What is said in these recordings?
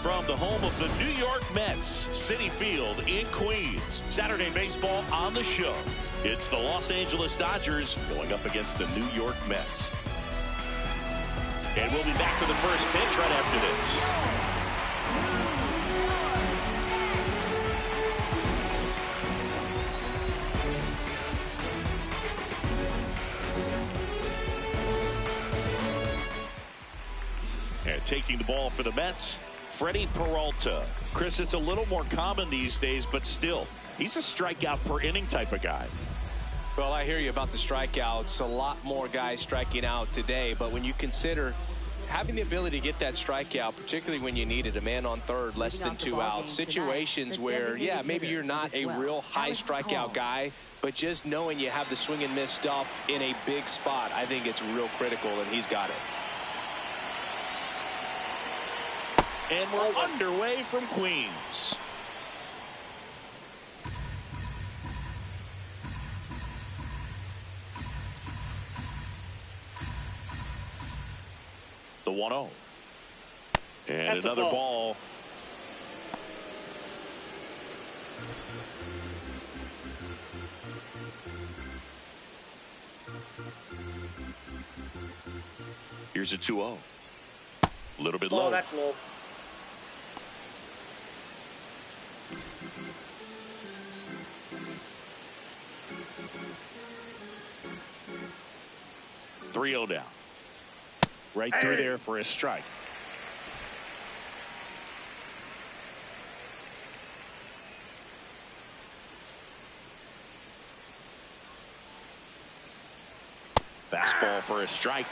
from the home of the New York Mets, Citi Field in Queens. Saturday baseball on the show. It's the Los Angeles Dodgers going up against the New York Mets. And we'll be back for the first pitch right after this. And taking the ball for the Mets, Freddie Peralta. Chris, it's a little more common these days, but still, he's a strikeout per inning type of guy. Well, I hear you about the strikeouts. A lot more guys striking out today, but when you consider having the ability to get that strikeout, particularly when you need it, a man on third, less than 2 outs, situations where, yeah, maybe you're not a real high strikeout guy, but just knowing you have the swing and miss stuff in a big spot, I think it's real critical, and he's got it. And we're underway from Queens. The 1-0. And that's another ball. Here's a 2-0. A little bit low. Oh, that's low. .3-0 down. Right through there for a strike. Fastball for a strike.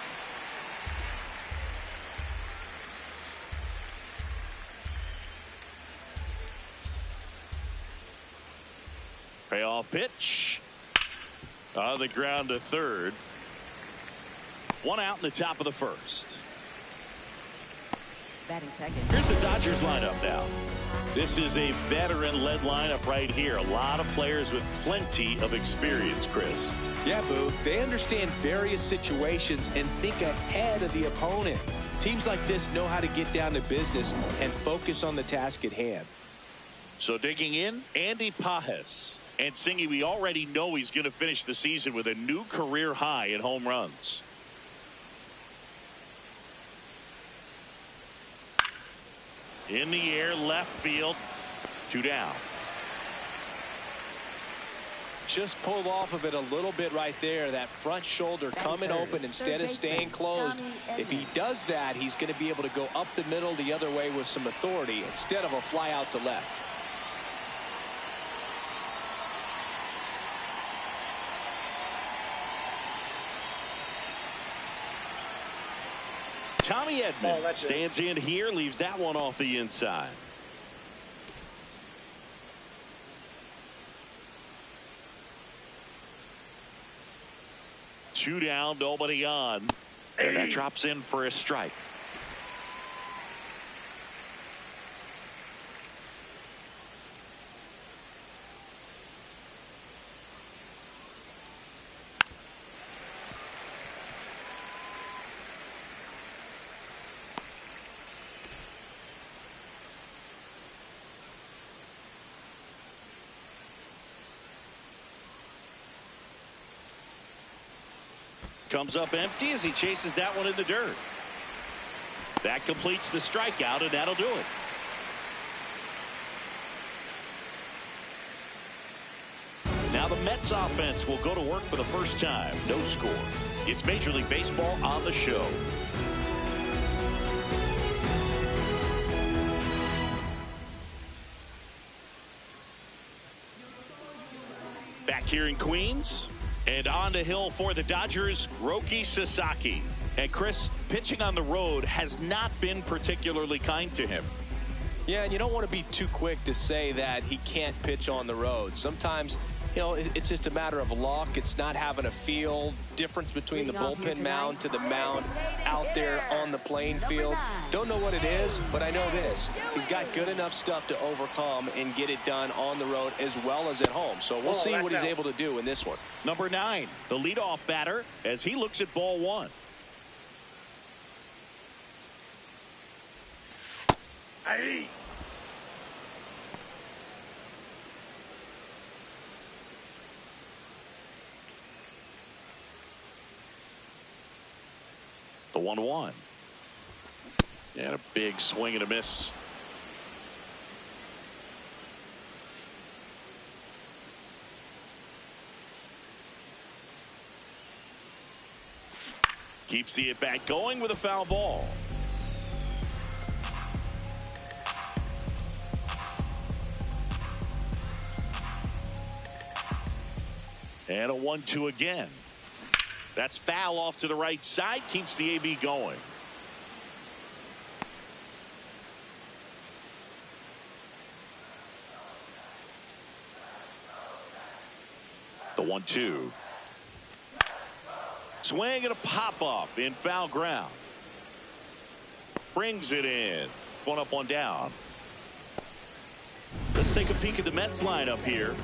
Payoff pitch. On the ground to third. 1 out in the top of the first. Batting second. Here's the Dodgers lineup now. This is a veteran-led lineup right here. A lot of players with plenty of experience, Chris. Yeah, Boo. They understand various situations and think ahead of the opponent. Teams like this know how to get down to business and focus on the task at hand. So digging in, Andy Pajes. And Singy, we already know he's going to finish the season with a new career high in home runs. In the air, left field, 2 down. Just pulled off of it a little bit right there. That front shoulder coming open instead of staying closed. If he does that, he's going to be able to go up the middle the other way with some authority instead of a fly out to left. Tommy Edman stands in here, leaves that one off the inside. Two down, nobody on. And that drops in for a strike. Comes up empty as he chases that one in the dirt. That completes the strikeout, and that'll do it. Now the Mets offense will go to work for the first time. No score. It's Major League Baseball on the show. Back here in Queens. And on the hill for the Dodgers, Roki Sasaki. And Chris, pitching on the road has not been particularly kind to him. Yeah, and you don't want to be too quick to say that he can't pitch on the road. Sometimes, you know, it's just a matter of luck. It's not having a feel difference between the bullpen mound to the mound out there on the playing field. Don't know what it is, but I know this. He's got good enough stuff to overcome and get it done on the road as well as at home. So we'll see what he's able to do in this one. Number 9, the leadoff batter, as he looks at ball 1. The 1-1. And a big swing and a miss. Keeps the at-bat going with a foul ball. And a 1-2 again. That's foul off to the right side. Keeps the AB going. The 1-2. Swing and a pop-up in foul ground. Brings it in. One up, one down. Let's take a peek at the Mets lineup here.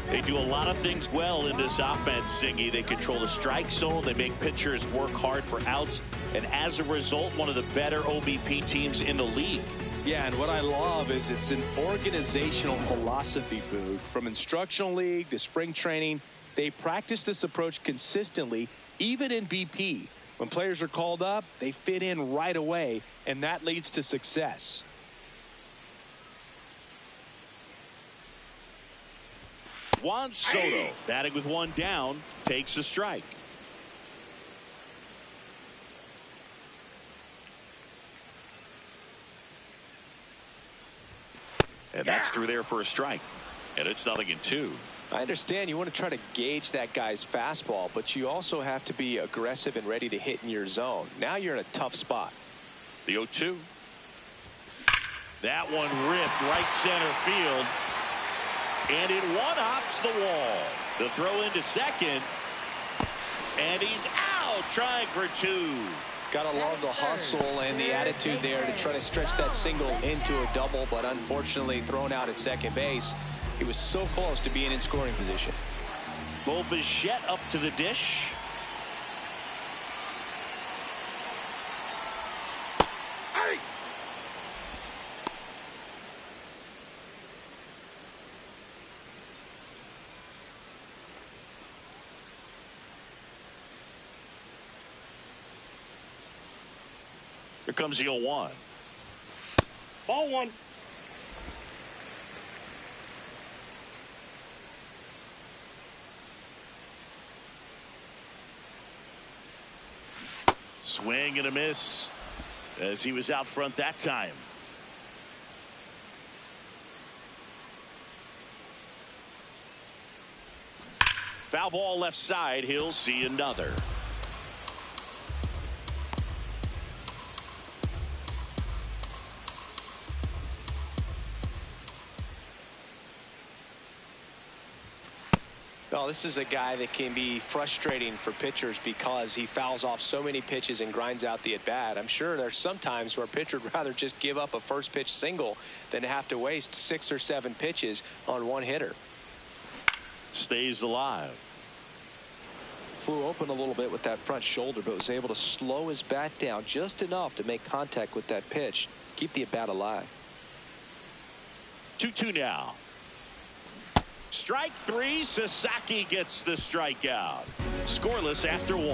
They do a lot of things well in this offense, Singy. They control the strike zone. They make pitchers work hard for outs. And as a result, one of the better OBP teams in the league. Yeah, and what I love is it's an organizational philosophy, Boog. From instructional league to spring training, they practice this approach consistently, even in BP. When players are called up, they fit in right away, and that leads to success. Juan Soto, batting with one down, takes a strike. And that's through there for a strike. And it's 0-2. I understand you want to try to gauge that guy's fastball, but you also have to be aggressive and ready to hit in your zone. Now you're in a tough spot. The 0-2. That one ripped right center field. And it one-hops the wall. The throw into second. And he's out, trying for two. Gotta love the hustle and the attitude there to try to stretch that single into a double, but unfortunately thrown out at second base. He was so close to being in scoring position. Bo Bichette up to the dish. Hey! Here comes the 0-1. Ball one. Swing and a miss as he was out front that time. Foul ball left side. He'll see another. Well, this is a guy that can be frustrating for pitchers because he fouls off so many pitches and grinds out the at-bat. I'm sure there's some times where a pitcher would rather just give up a first pitch single than have to waste 6 or 7 pitches on one hitter. Stays alive. Flew open a little bit with that front shoulder, but was able to slow his bat down just enough to make contact with that pitch. Keep the at-bat alive. 2-2 now. Strike three. Sasaki gets the strikeout. Scoreless after 1.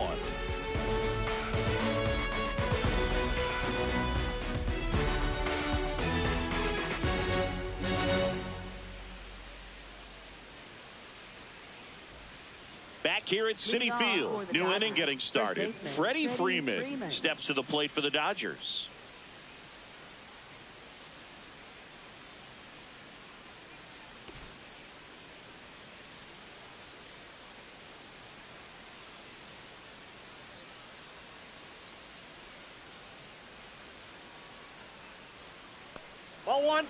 Back here at Citi Field. New inning getting started. Freddie Freeman steps to the plate for the Dodgers. Ball one.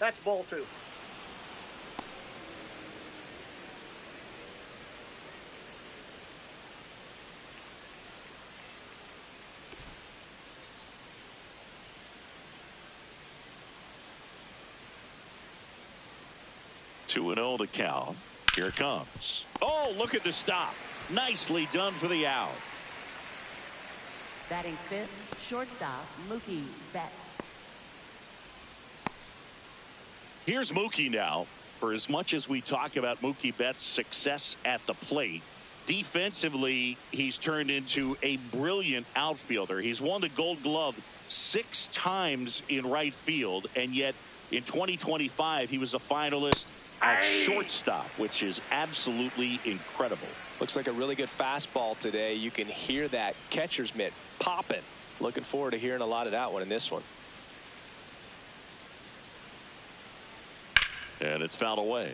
That's ball two. 2-0 to count. Here it comes. Oh, look at the stop. Nicely done for the out. Batting fifth, shortstop, Mookie Betts. Here's Mookie now. For as much as we talk about Mookie Betts' success at the plate, defensively, he's turned into a brilliant outfielder. He's won the Gold Glove 6 times in right field, and yet in 2025, he was a finalist at shortstop, which is absolutely incredible. Looks like a really good fastball today. You can hear that catcher's mitt popping. Looking forward to hearing a lot of that one in this one. And it's fouled away.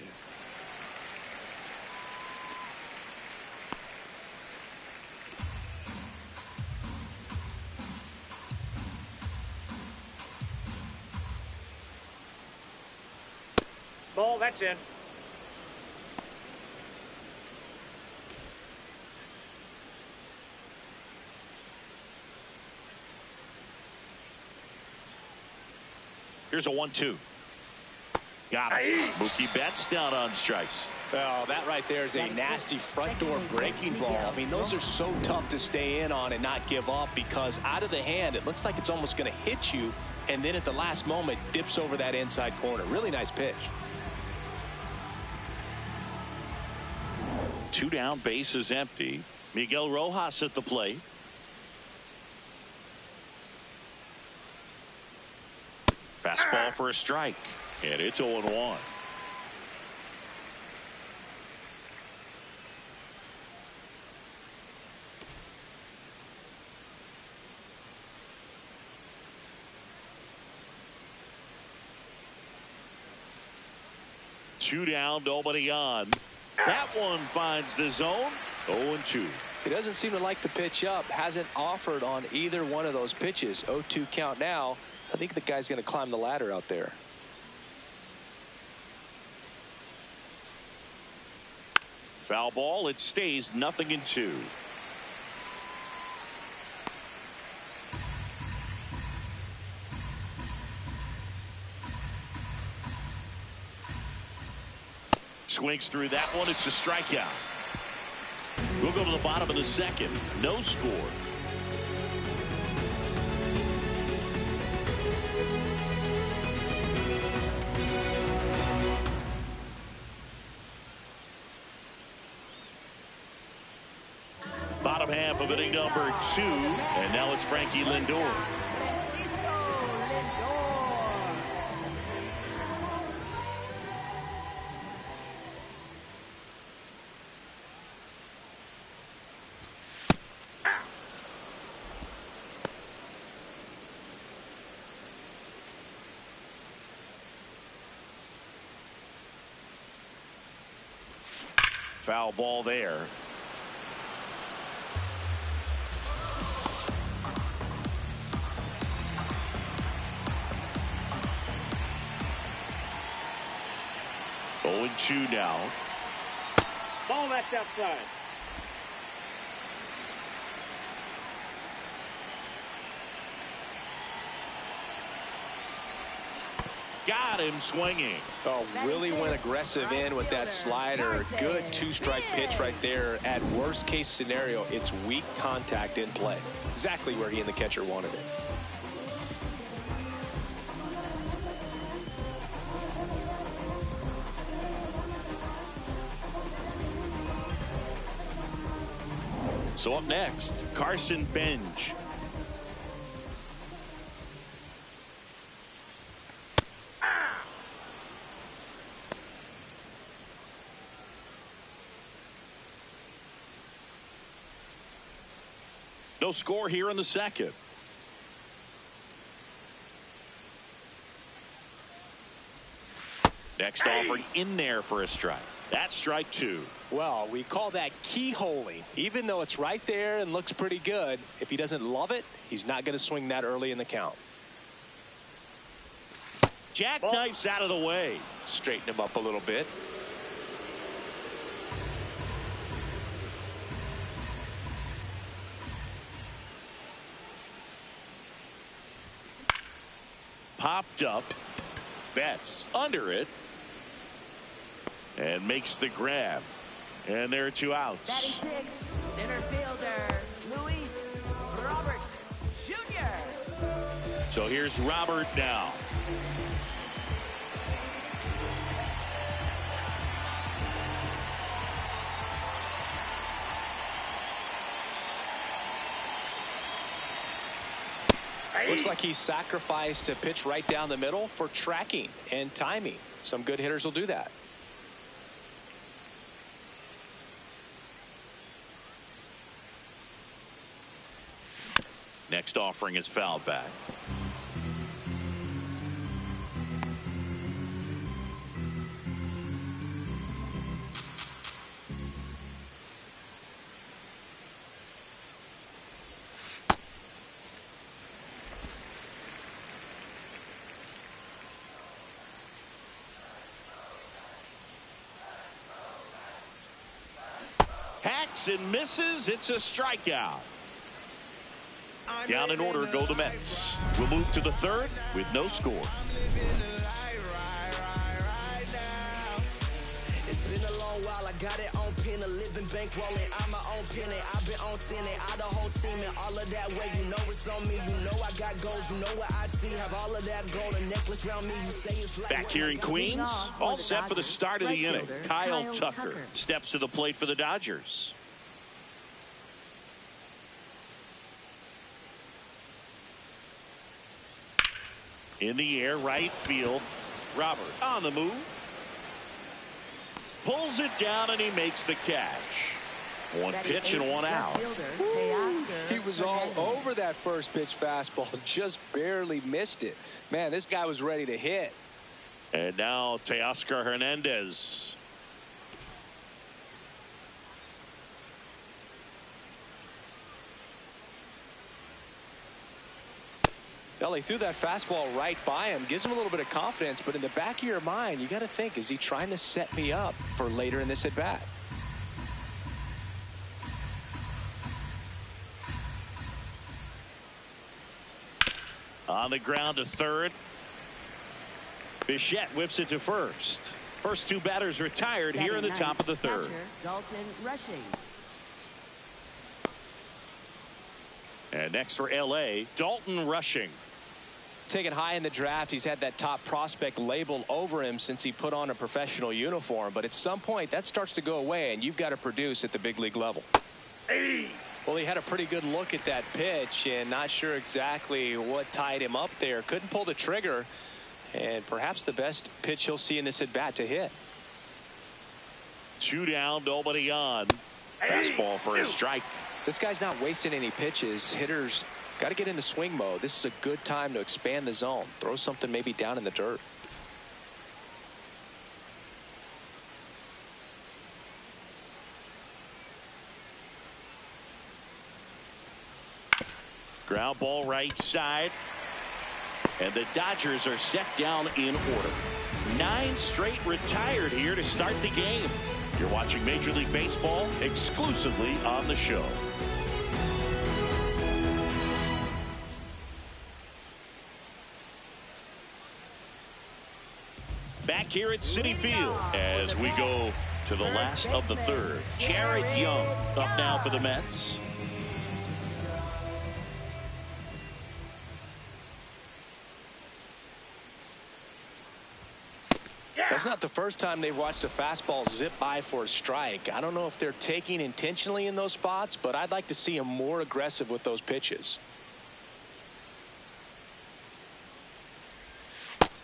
Ball, that's in. Here's a 1-2. Got it. Mookie Betts down on strikes. Oh, that right there is a nasty front door breaking ball. I mean, those are so tough to stay in on and not give up, because out of the hand, it looks like it's almost going to hit you, and then at the last moment, dips over that inside corner. Really nice pitch. 2 down, base is empty. Miguel Rojas at the plate. Fastball for a strike. And it's 0-1. Two down, nobody on. That one finds the zone. 0-2. He doesn't seem to like the pitch up. Hasn't offered on either one of those pitches. 0-2 count now. I think the guy's going to climb the ladder out there. Foul ball. It stays 0-2. Swings through that one. It's a strikeout. We'll go to the bottom of the second. No score. Bottom half of inning number 2, and now it's Frankie Lindor. Foul ball there. Oh, and 2 now. Ball, that's outside. Got him swinging. Oh, really went aggressive in with that slider. Good 2-strike pitch right there. At worst case scenario, it's weak contact in play. Exactly where he and the catcher wanted it. So up next, Carson Benj. No score here in the second. Next offering in there for a strike. That's strike 2. Well, we call that keyholing. Even though it's right there and looks pretty good, if he doesn't love it, he's not going to swing that early in the count. Jackknife's out of the way. Straighten him up a little bit. Popped up. Betts under it. and makes the grab. And there are 2 outs. Batting 6th, center fielder, Luis Robert Jr. So here's Robert now. Looks like he sacrificed a pitch right down the middle for tracking and timing. Some good hitters will do that. Next offering is fouled back. Hacks and misses. It's a strikeout. Down in order go the Mets. We'll move to the 3rd with no score. It's been a long while. I got it on pin, a living bankrolling. I'm my own penny. I've been on 10 and I the whole team and all of that way. You know it's on me. You know I got goals. You know what I see. Have all of that gold, a necklace around me. You say it's like back here in Queens, all set for the start of the inning. Kyle Tucker steps to the plate for the Dodgers. In the air, right field. Robert on the move. Pulls it down and he makes the catch. 1 pitch and 1 out. He was all over that first pitch fastball. Just barely missed it. Man, this guy was ready to hit. And now Teoscar Hernandez. Well, he threw that fastball right by him, gives him a little bit of confidence, but in the back of your mind, you got to think, is he trying to set me up for later in this at bat? On the ground to 3rd. Bichette whips it to 1st. First 2 batters retired here in the top of the 3rd. Dalton Rushing. And next for LA, Dalton Rushing. Taken high in the draft, he's had that top prospect label over him since he put on a professional uniform. But at some point, that starts to go away, and you've got to produce at the big league level. Well, he had a pretty good look at that pitch, and not sure exactly what tied him up there. Couldn't pull the trigger, and perhaps the best pitch he'll see in this at bat to hit. 2 down, nobody on. Fastball for a strike. This guy's not wasting any pitches. Hitters got to get into swing mode. This is a good time to expand the zone. Throw something maybe down in the dirt. Ground ball right side. And the Dodgers are set down in order. 9 straight retired here to start the game. You're watching Major League Baseball exclusively on the show. Back here at Citi Field as we go to the last of the 3rd. Jared Young up now for the Mets. That's not the first time they've watched a fastball zip by for a strike. I don't know if they're taking intentionally in those spots, but I'd like to see him more aggressive with those pitches.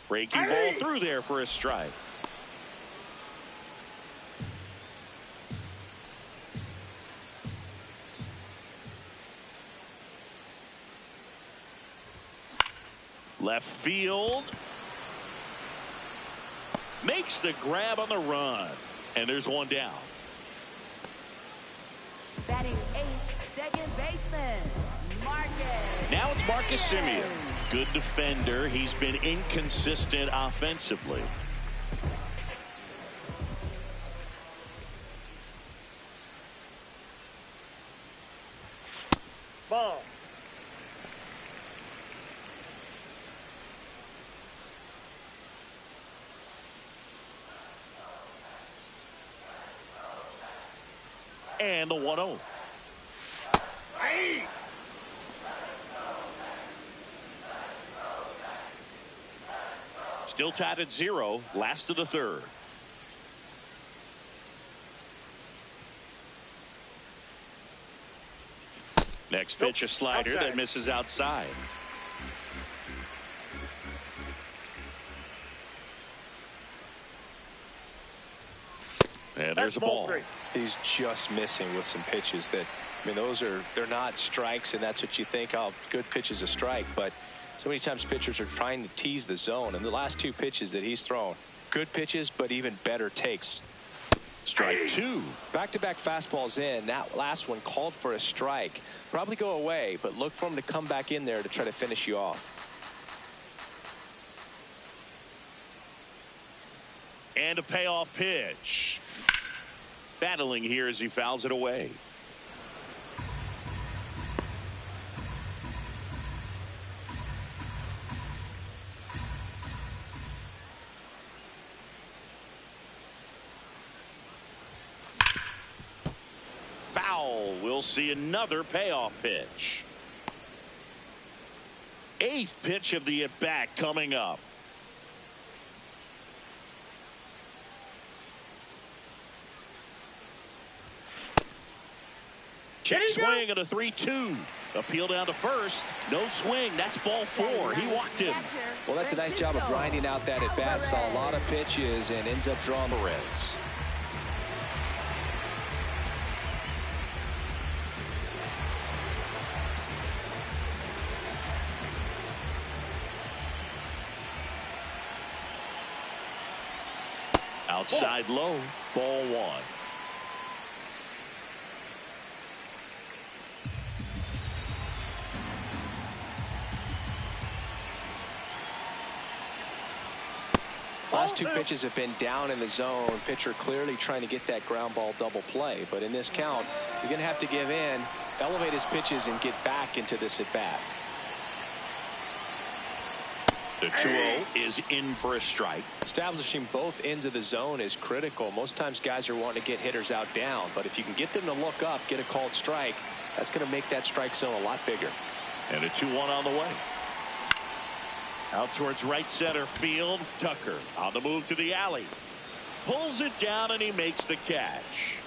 Breaking ball through there for a strike. Left field. Makes the grab on the run. And there's 1 down. Batting 8th, second baseman, Marcus. Now it's Marcus Semien. Good defender. He's been inconsistent offensively. Ball. And the 1-0. Still tied at 0, last of the third. Next pitch, a slider that misses outside. And there's a ball. He's just missing with some pitches that, I mean, they're not strikes, and that's what you think, oh, good pitch is a strike. But so many times pitchers are trying to tease the zone, and the last 2 pitches that he's thrown, good pitches, but even better takes. Strike 2. Back-to-back fastballs in. That last one called for a strike. Probably go away, but look for him to come back in there to try to finish you off. And a payoff pitch. Battling here as he fouls it away. Foul. We'll see another payoff pitch. 8th pitch of the at-bat coming up. Check swing at a 3-2. Appeal down to first. No swing. That's ball 4. He walked him. Well, that's a nice job of grinding out that at bat. Saw a lot of pitches and ends up drawing the Reds. Outside low. Ball 1. Last 2 pitches have been down in the zone. Pitcher clearly trying to get that ground ball double play. But in this count, he's going to have to give in, elevate his pitches, and get back into this at bat. The 2-0 is in for a strike. Establishing both ends of the zone is critical. Most times guys are wanting to get hitters out down. But if you can get them to look up, get a called strike, that's going to make that strike zone a lot bigger. And a 2-1 on the way. Out towards right center field. Tucker on the move to the alley. Pulls it down and he makes the catch.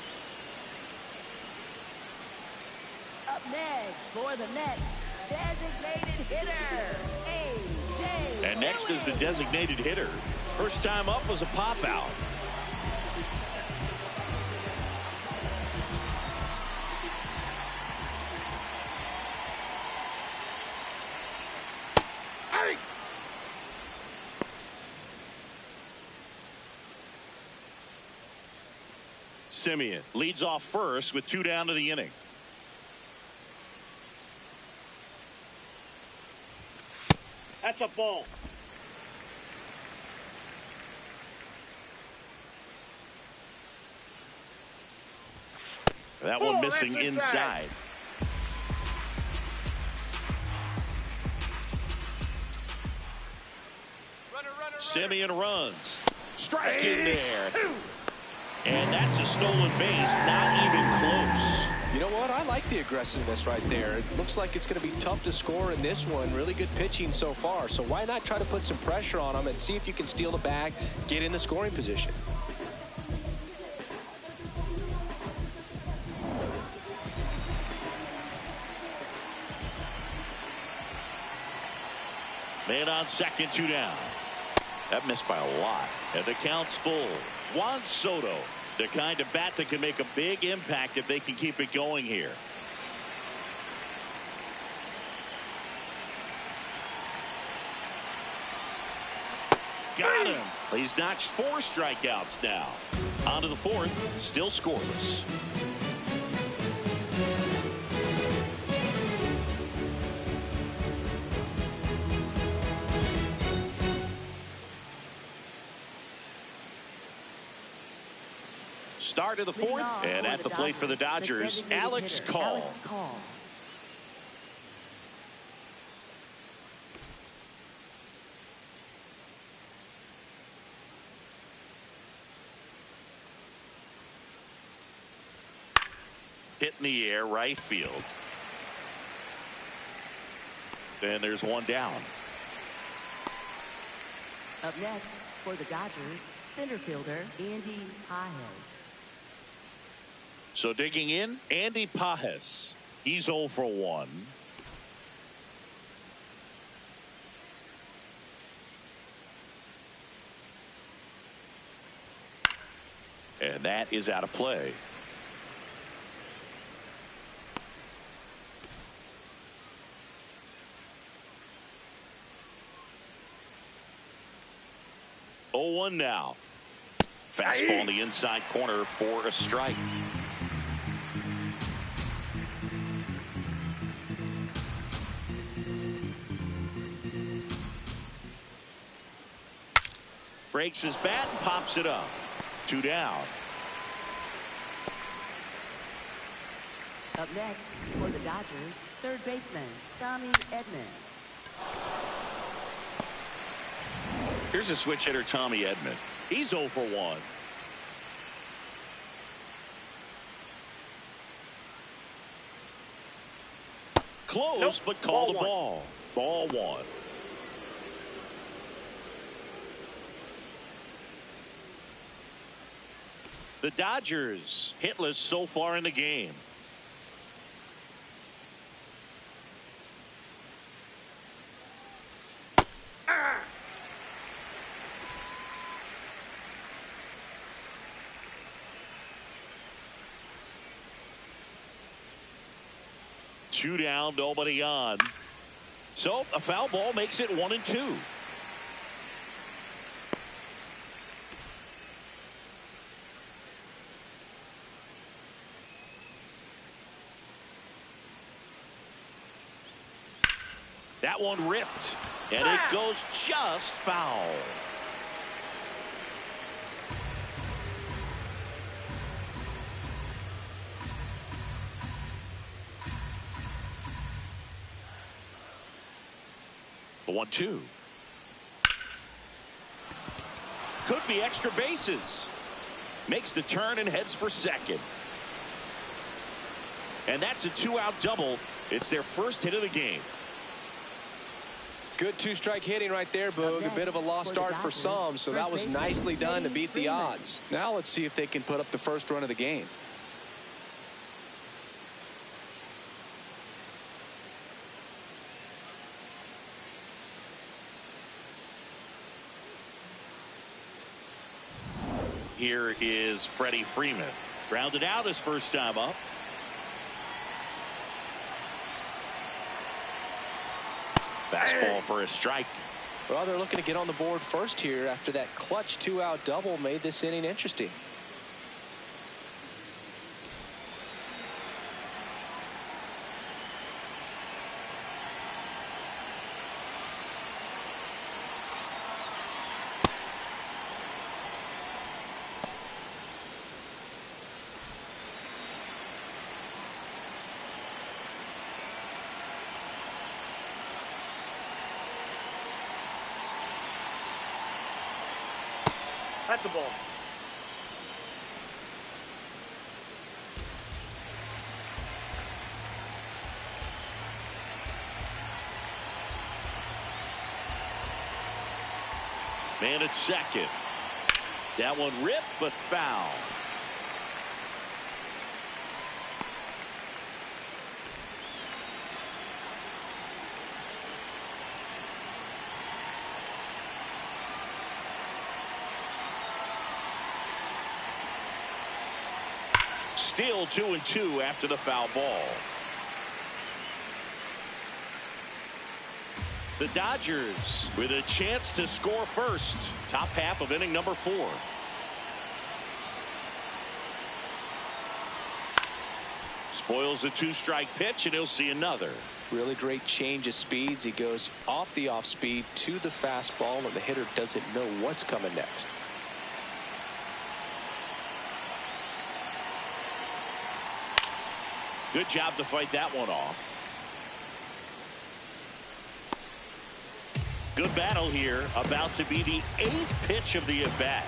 Up next for the Mets, designated hitter, A.J. And next is the designated hitter. First time up was a pop out. Simeon leads off first with 2 down to the inning. That's a ball. That one missing inside. Simeon runs. Strike in there. And that's a stolen base, not even close. You know what? I like the aggressiveness right there. It looks like it's going to be tough to score in this one. Really good pitching so far. So why not try to put some pressure on him and see if you can steal the bag, get in the scoring position. Man on second, 2 down. That missed by a lot. And the count's full. Juan Soto, the kind of bat that can make a big impact if they can keep it going here. Got him. He's notched 4 strikeouts now. On to the 4th, still scoreless. Start of the 4th, and at the plate for the Dodgers, Alex Call. Hit in the air, right field. And there's one down. Up next for the Dodgers, center fielder Andy Pages. So digging in, Andy Pages. He's 0 for 1. And that is out of play. Oh, 1 now. Fastball in the inside corner for a strike. Breaks his bat and pops it up. 2 down. Up next for the Dodgers, third baseman Tommy Edman. Here's a switch hitter, Tommy Edman. He's 0 for 1. Close, but called a ball. Ball 1. The Dodgers hitless so far in the game. Two down, nobody on. So a foul ball makes it 1-2. That one ripped, and it goes just foul. The 1-2. Could be extra bases. Makes the turn and heads for second. And that's a 2-out double. It's their first hit of the game. Good 2-strike hitting right there, Boog. A bit of a lost start for some, so that was nicely done to beat the odds. Now let's see if they can put up the first run of the game. Here is Freddie Freeman. Grounded out his first time up. Fastball for a strike. Well, they're looking to get on the board first here after that clutch 2-out double made this inning interesting. That's the ball. Man at second. That one ripped, but foul. Still 2-2 after the foul ball. The Dodgers with a chance to score first. Top half of inning number 4. Spoils the 2-strike pitch, and he'll see another. Really great change of speeds. He goes off the off speed to the fastball, and the hitter doesn't know what's coming next. Good job to fight that one off. Good battle here. About to be the 8th pitch of the at-bat.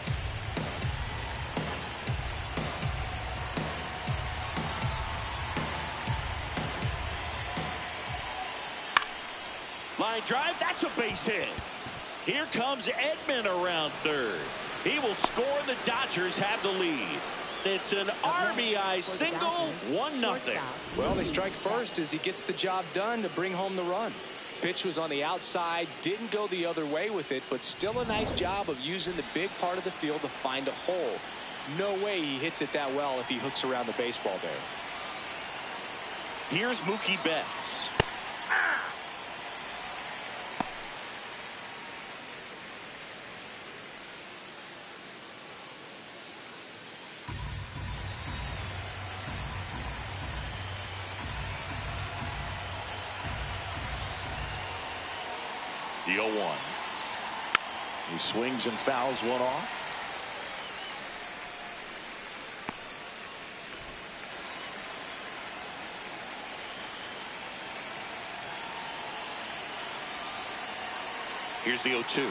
Line drive, that's a base hit. Here comes Edman around third. He will score, and the Dodgers have the lead. It's an RBI single, 1-0. Well, they strike first as he gets the job done to bring home the run. Pitch was on the outside, didn't go the other way with it, but still a nice job of using the big part of the field to find a hole. No way he hits it that well if he hooks around the baseball there. Here's Mookie Betts. The 0-1. He swings and fouls one off. Here's the 0-2.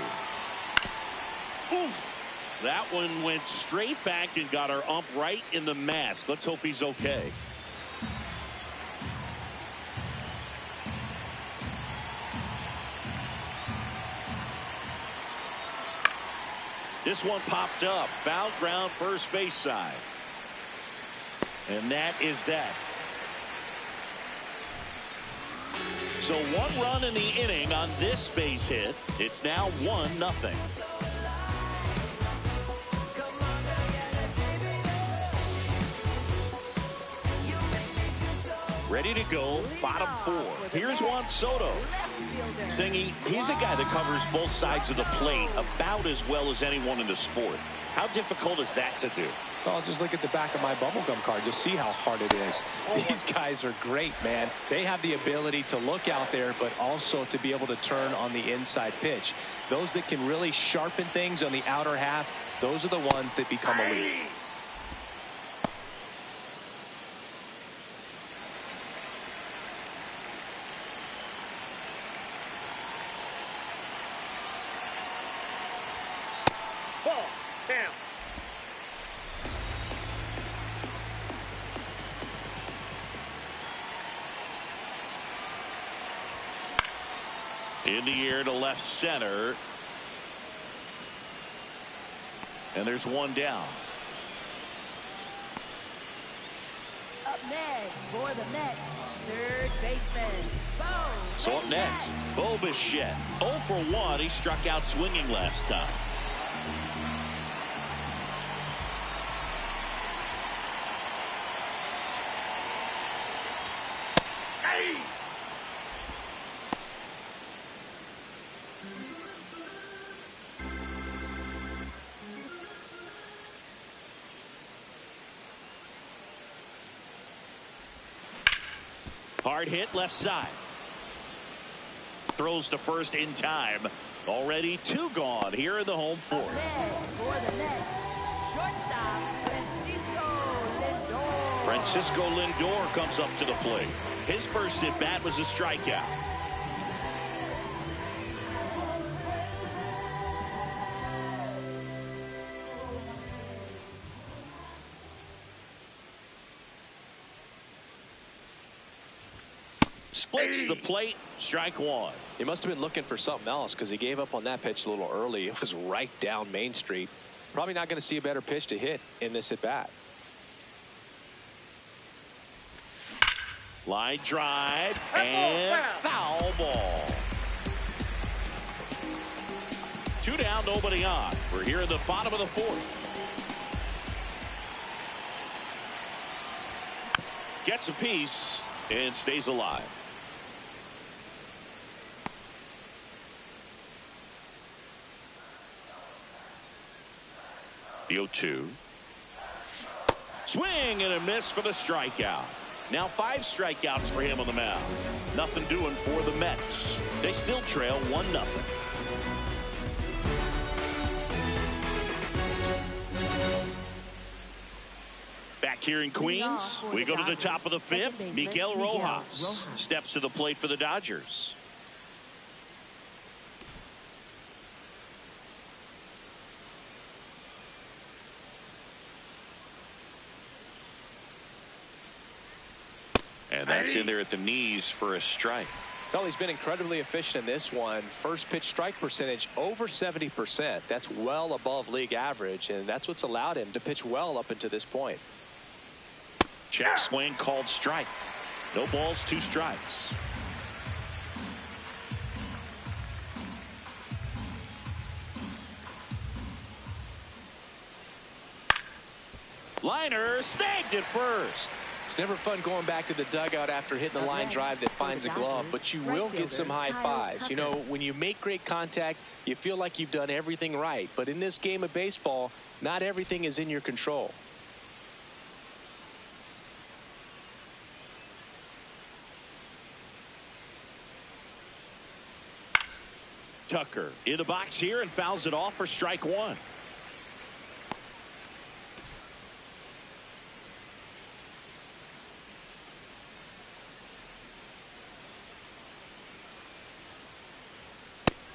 Oof. That one went straight back and got our ump right in the mask. Let's hope he's okay. This one popped up. Foul ground, first base side. And that is that. So 1 run in the inning on this base hit. It's now 1-0. Ready to go, bottom 4. Here's Juan Soto. Singy, he's a guy that covers both sides of the plate about as well as anyone in the sport. How difficult is that to do? Well, just look at the back of my bubblegum card. You'll see how hard it is. These guys are great, man. They have the ability to look out there, but also to be able to turn on the inside pitch. Those that can really sharpen things on the outer half, those are the ones that become elite. Ball. Down. In the air to left center. And there's one down. Up next for the Mets, third baseman, Bo. So up next, Bo Bichette. 0 for 1. He struck out swinging last time. Hard hit left side. Throws to first in time. Already 2 gone here in the home 4th. Next for the Mets, shortstop, Francisco Lindor comes up to the plate. His first at bat was a strikeout. Splits the plate, strike 1. He must have been looking for something else because he gave up on that pitch a little early. It was right down Main Street. Probably not going to see a better pitch to hit in this at bat. Line drive and foul ball. 2 down, nobody on. We're here in the bottom of the 4th. Gets a piece and stays alive. The 0-2. Swing and a miss for the strikeout. Now 5 strikeouts for him on the mound. Nothing doing for the Mets. They still trail 1-0. Back here in Queens, we go to the top of the 5th. Miguel Rojas steps to the plate for the Dodgers. And that's in there at the knees for a strike. Well, he's been incredibly efficient in this one. First pitch strike percentage over 70%. That's well above league average, and that's what's allowed him to pitch well up until this point. Check swing called strike. No balls, 2 strikes. Liner snagged at first. It's never fun going back to the dugout after hitting a line drive that finds a glove, but you will get some high fives. You know, when you make great contact, you feel like you've done everything right. But in this game of baseball, not everything is in your control. Tucker in the box here and fouls it off for strike 1.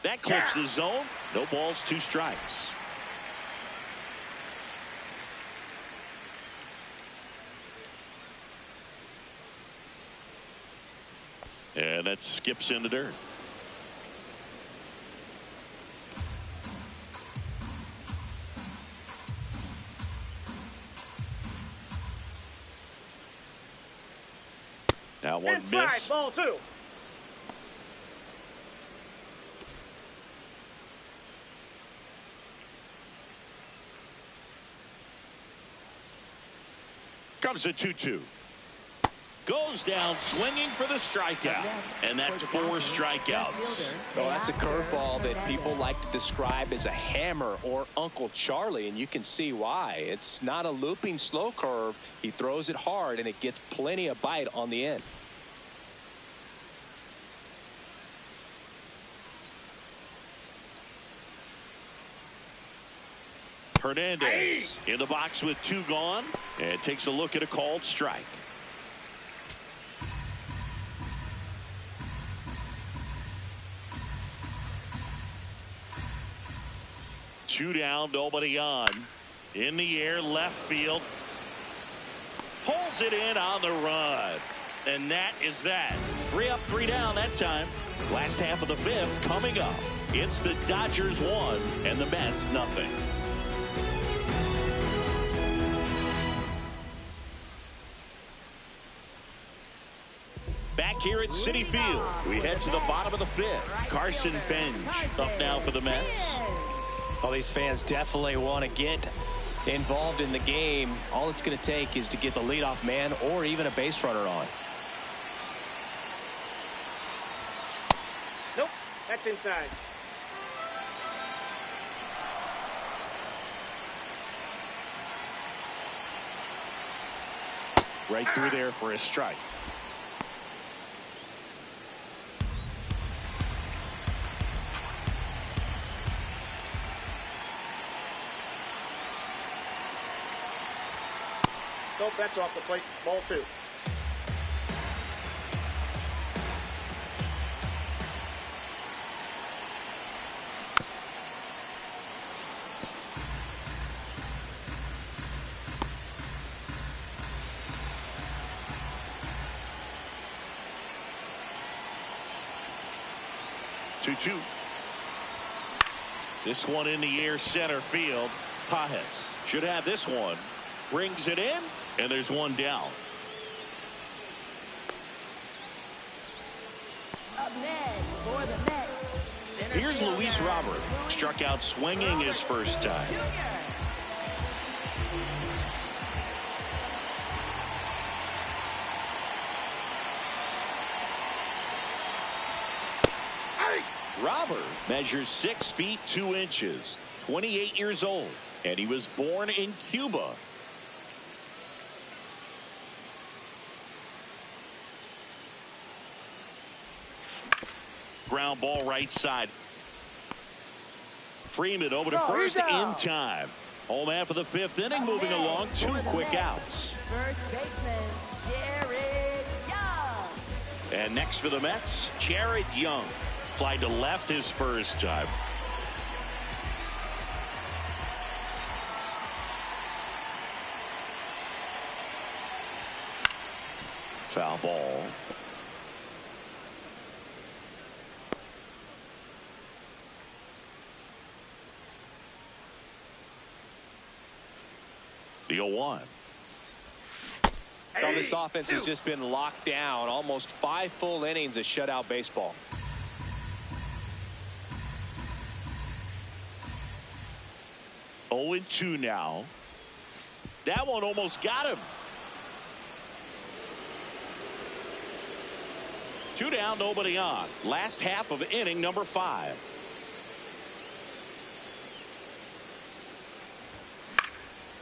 That clips the zone. No balls, 2 strikes. And that skips in the dirt. Now one Inside, missed. ball 2. Comes a 2-2. Goes down swinging for the strikeout. And that's 4 strikeouts. Well, that's a curveball that people like to describe as a hammer or Uncle Charlie, and you can see why. It's not a looping slow curve. He throws it hard, and it gets plenty of bite on the end. Hernandez in the box with 2 gone and takes a look at a called strike. Two down, nobody on. In the air, left field. Pulls it in on the run. And that is that. 3 up, 3 down that time. Last half of the 5th coming up. It's the Dodgers 1 and the Mets nothing. Back here at Citi Field, we head to the bottom of the 5th. Carson Bench up now for the Mets. Well, these fans definitely want to get involved in the game. All it's going to take is to get the leadoff man or even a base runner on. Nope, that's inside. Right through there for a strike. Nope, that's off the plate. Ball 2. Two. This one in the air, center field. Pajes should have this one. Brings it in, and there's 1 down. Up next for the Mets. Center Here's Luis fielder, Robert. Struck out swinging his first time. Jr. Robert measures 6 feet 2 inches, 28 years old, and he was born in Cuba. Ground ball right side. Freeman over to first in time. Home half of the 5th inning, moving along, 2 quick outs. First baseman, Jared Young. And next for the Mets, Jared Young. Fly to left his first time. Foul ball. The 0-1. Well, this offense has just been locked down. Almost 5 full innings of shutout baseball. Oh, 0-2 now. That one almost got him. 2 down, nobody on. Last half of inning number 5.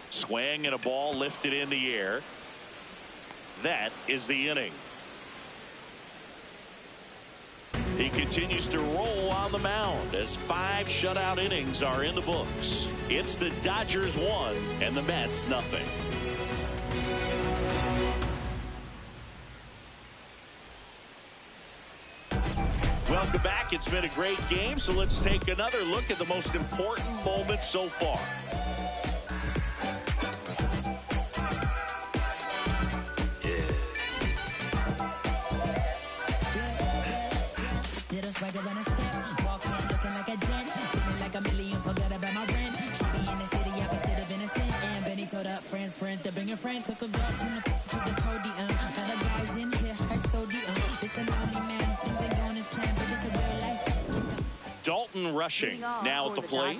Swing and a ball lifted in the air. That is the inning. He continues to roll on the mound as 5 shutout innings are in the books. It's the Dodgers 1 and the Mets nothing. Welcome back. It's been a great game, so let's take another look at the most important moment so far. Friend to bring a friend, took a girl from the podium. Now the guys in here are sodium. It's a lonely man, things ain't going as planned, but it's a real life. Dalton rushing now at the plate.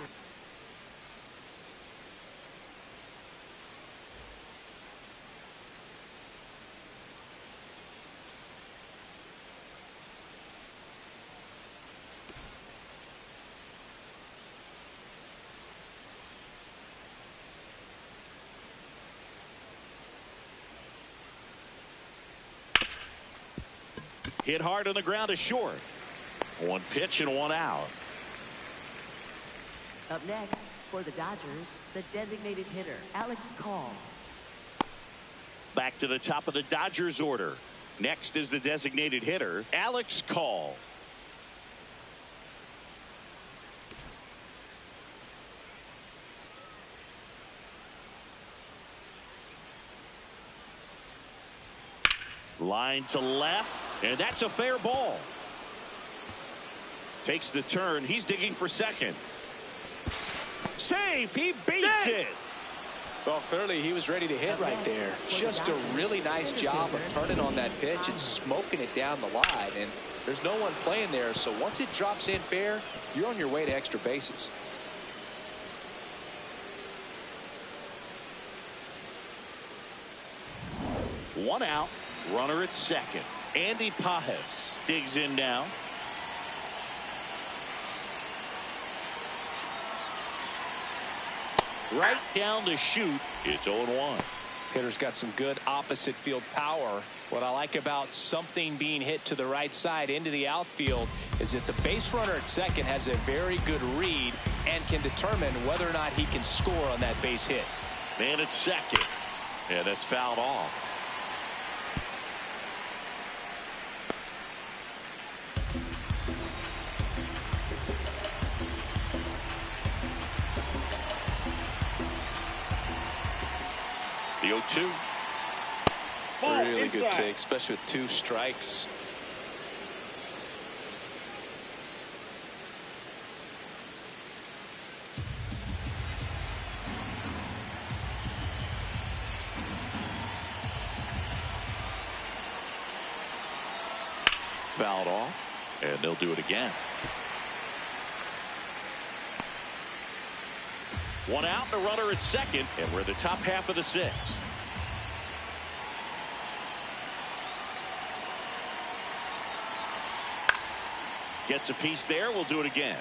Hit hard on the ground to short. 1 pitch and 1 out. Up next for the Dodgers, the designated hitter, Alex Call. Back to the top of the Dodgers order. Next is the designated hitter, Alex Call. Line to left, and that's a fair ball. Takes the turn. He's digging for second. Safe. He beats it. Well, clearly he was ready to hit right there. Just a really nice job of turning on that pitch and smoking it down the line. And there's no one playing there, so once it drops in fair, you're on your way to extra bases. One out. Runner at second. Andy Pajes digs in now. Right down the chute. It's 0-1. Hitter's got some good opposite field power. What I like about something being hit to the right side into the outfield is that the base runner at second has a very good read and can determine whether or not he can score on that base hit. Man at second. And that's fouled off. The 0-2. Really good take, especially with 2 strikes. Fouled off, and they'll do it again. 1 out, the runner at second, and we're in the top half of the 6th. Gets a piece there. We'll do it again.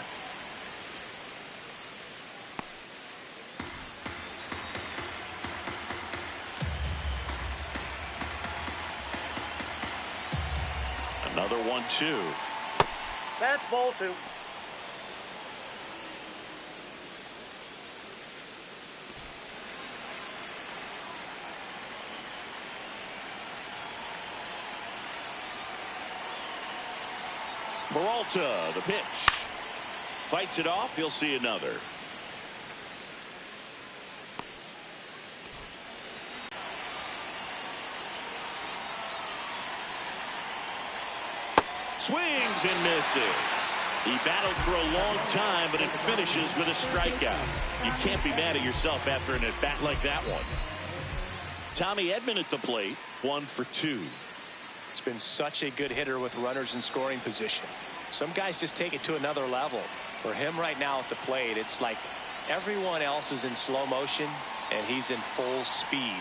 Another 1-2. That's ball 2. Peralta, the pitch. Fights it off. He'll see another. Swings and misses. He battled for a long time, but it finishes with a strikeout. You can't be mad at yourself after an at-bat like that one. Tommy Edman at the plate, 1 for 2. It's been such a good hitter with runners in scoring position. Some guys just take it to another level. For him right now at the plate, it's like everyone else is in slow motion, and he's in full speed.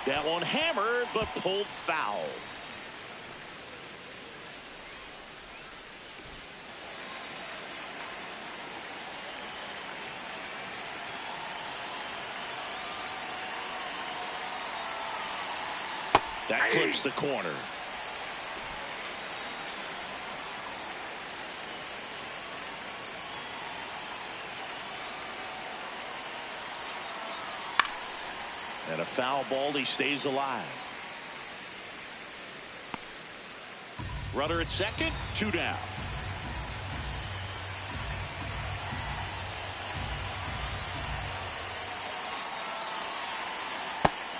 That one hammered, but pulled foul. That clips the corner. And a foul ball. He stays alive. Runner at second, 2 down.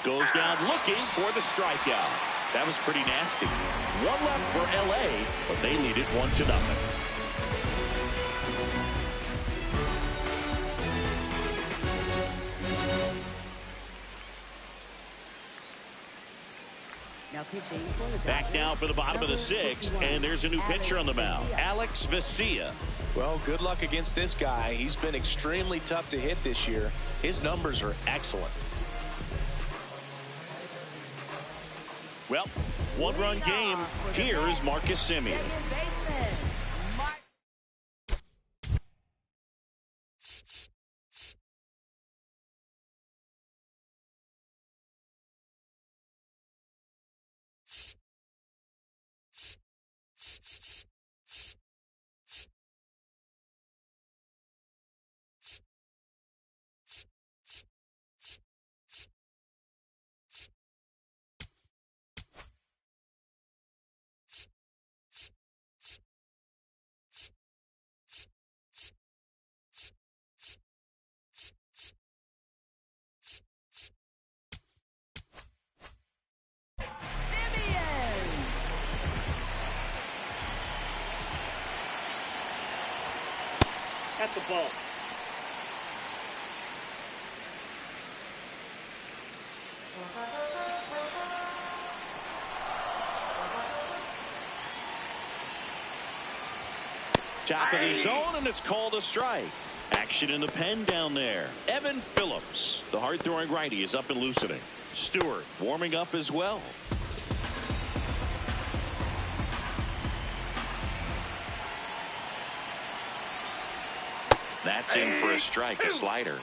Goes down looking for the strikeout. That was pretty nasty. 1 left for LA, but they lead it 1-0. Now pitching for the Back now for the bottom of the 6th, and there's a new pitcher on the mound, Alex Vesia. Well, good luck against this guy. He's been extremely tough to hit this year. His numbers are excellent. Well, 1-run game. Here is Marcus Semien. That's a ball. Top of the zone, and it's called a strike. Action in the pen down there. Evan Phillips, the hard-throwing righty, is up and loosening. Stewart warming up as well. That's in for a strike, a slider.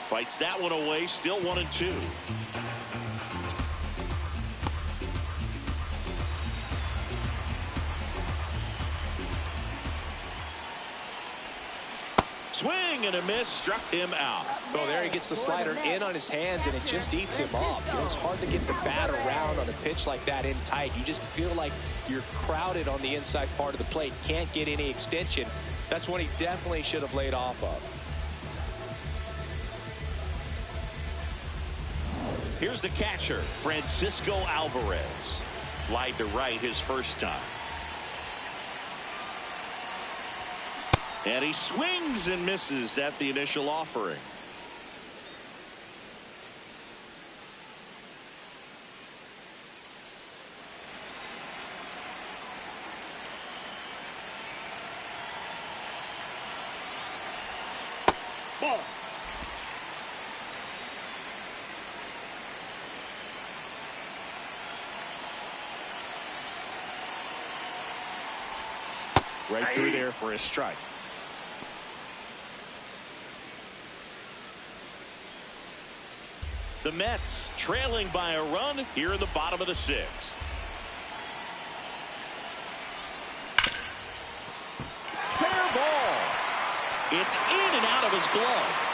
Fights that one away, still 1-2. Swing and a miss, struck him out. Well, there he gets the slider in on his hands, and it just eats him up. You know, it's hard to get the bat around on a pitch like that in tight. You just feel like you're crowded on the inside part of the plate. Can't get any extension. That's one he definitely should have laid off of. Here's the catcher, Francisco Alvarez. Flied to right his first time. And he swings and misses at the initial offering. Ball. Right through there for a strike. The Mets trailing by a run here in the bottom of the 6th. Fair ball. It's in and out of his glove.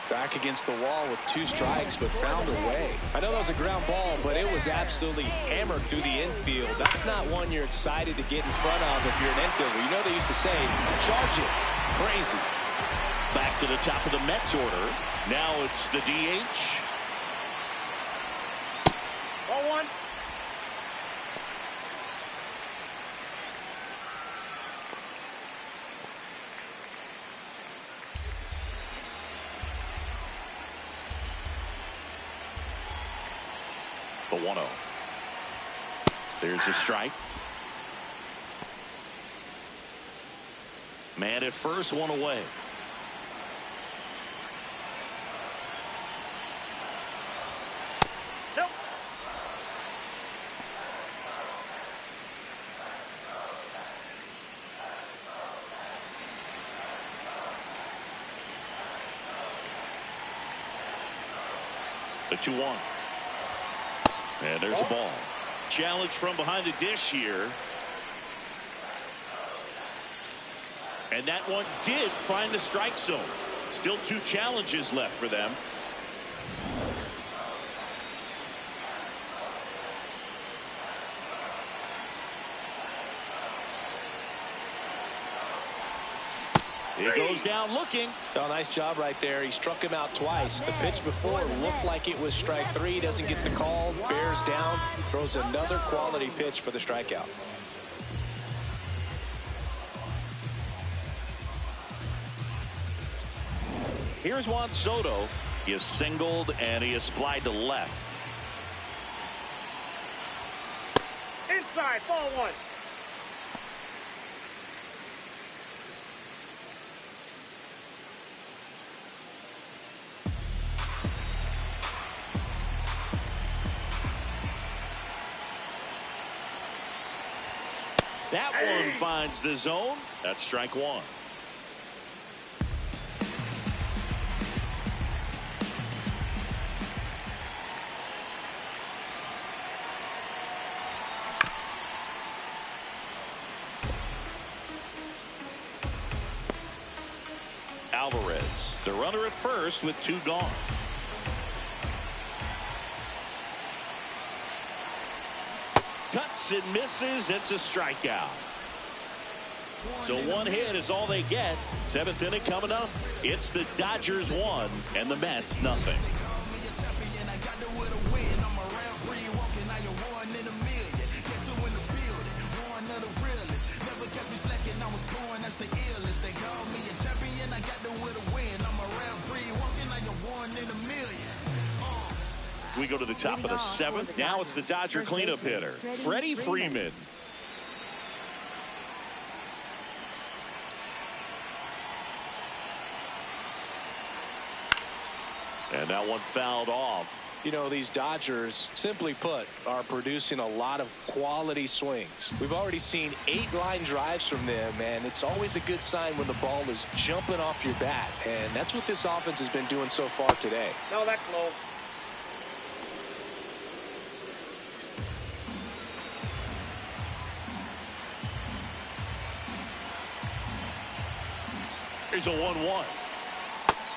Back against the wall with 2 strikes, but found a way. I know that was a ground ball, but it was absolutely hammered through the infield. That's not one you're excited to get in front of if you're an infielder. You know they used to say, charge it. Crazy. Back to the top of the Mets order. Now it's the DH. Ball 1. The 1-0. There's a strike. Man at first, 1 away. Nope. The 2-1. And there's a ball. Challenge from behind the dish here. And that one did find the strike zone. Still 2 challenges left for them. He goes down looking. Oh, nice job right there. He struck him out twice. The pitch before looked like it was strike 3. Doesn't get the call. Bears down. Throws another quality pitch for the strikeout. Here's Juan Soto. He is singled and he is flied to left. Inside, ball 1. That one finds the zone. That's strike 1. Alvarez, the runner at first with 2 gone. Cuts and misses. It's a strikeout. So 1 hit is all they get. 7th inning coming up. It's the Dodgers 1 and the Mets nothing. We go to the top of the 7th. Now it's the Dodger cleanup hitter, Freddie Freeman. And that one fouled off. You know, these Dodgers, simply put, are producing a lot of quality swings. We've already seen 8 line drives from them, and it's always a good sign when the ball is jumping off your bat. And that's what this offense has been doing so far today. No, that's low. Here's a 1-1.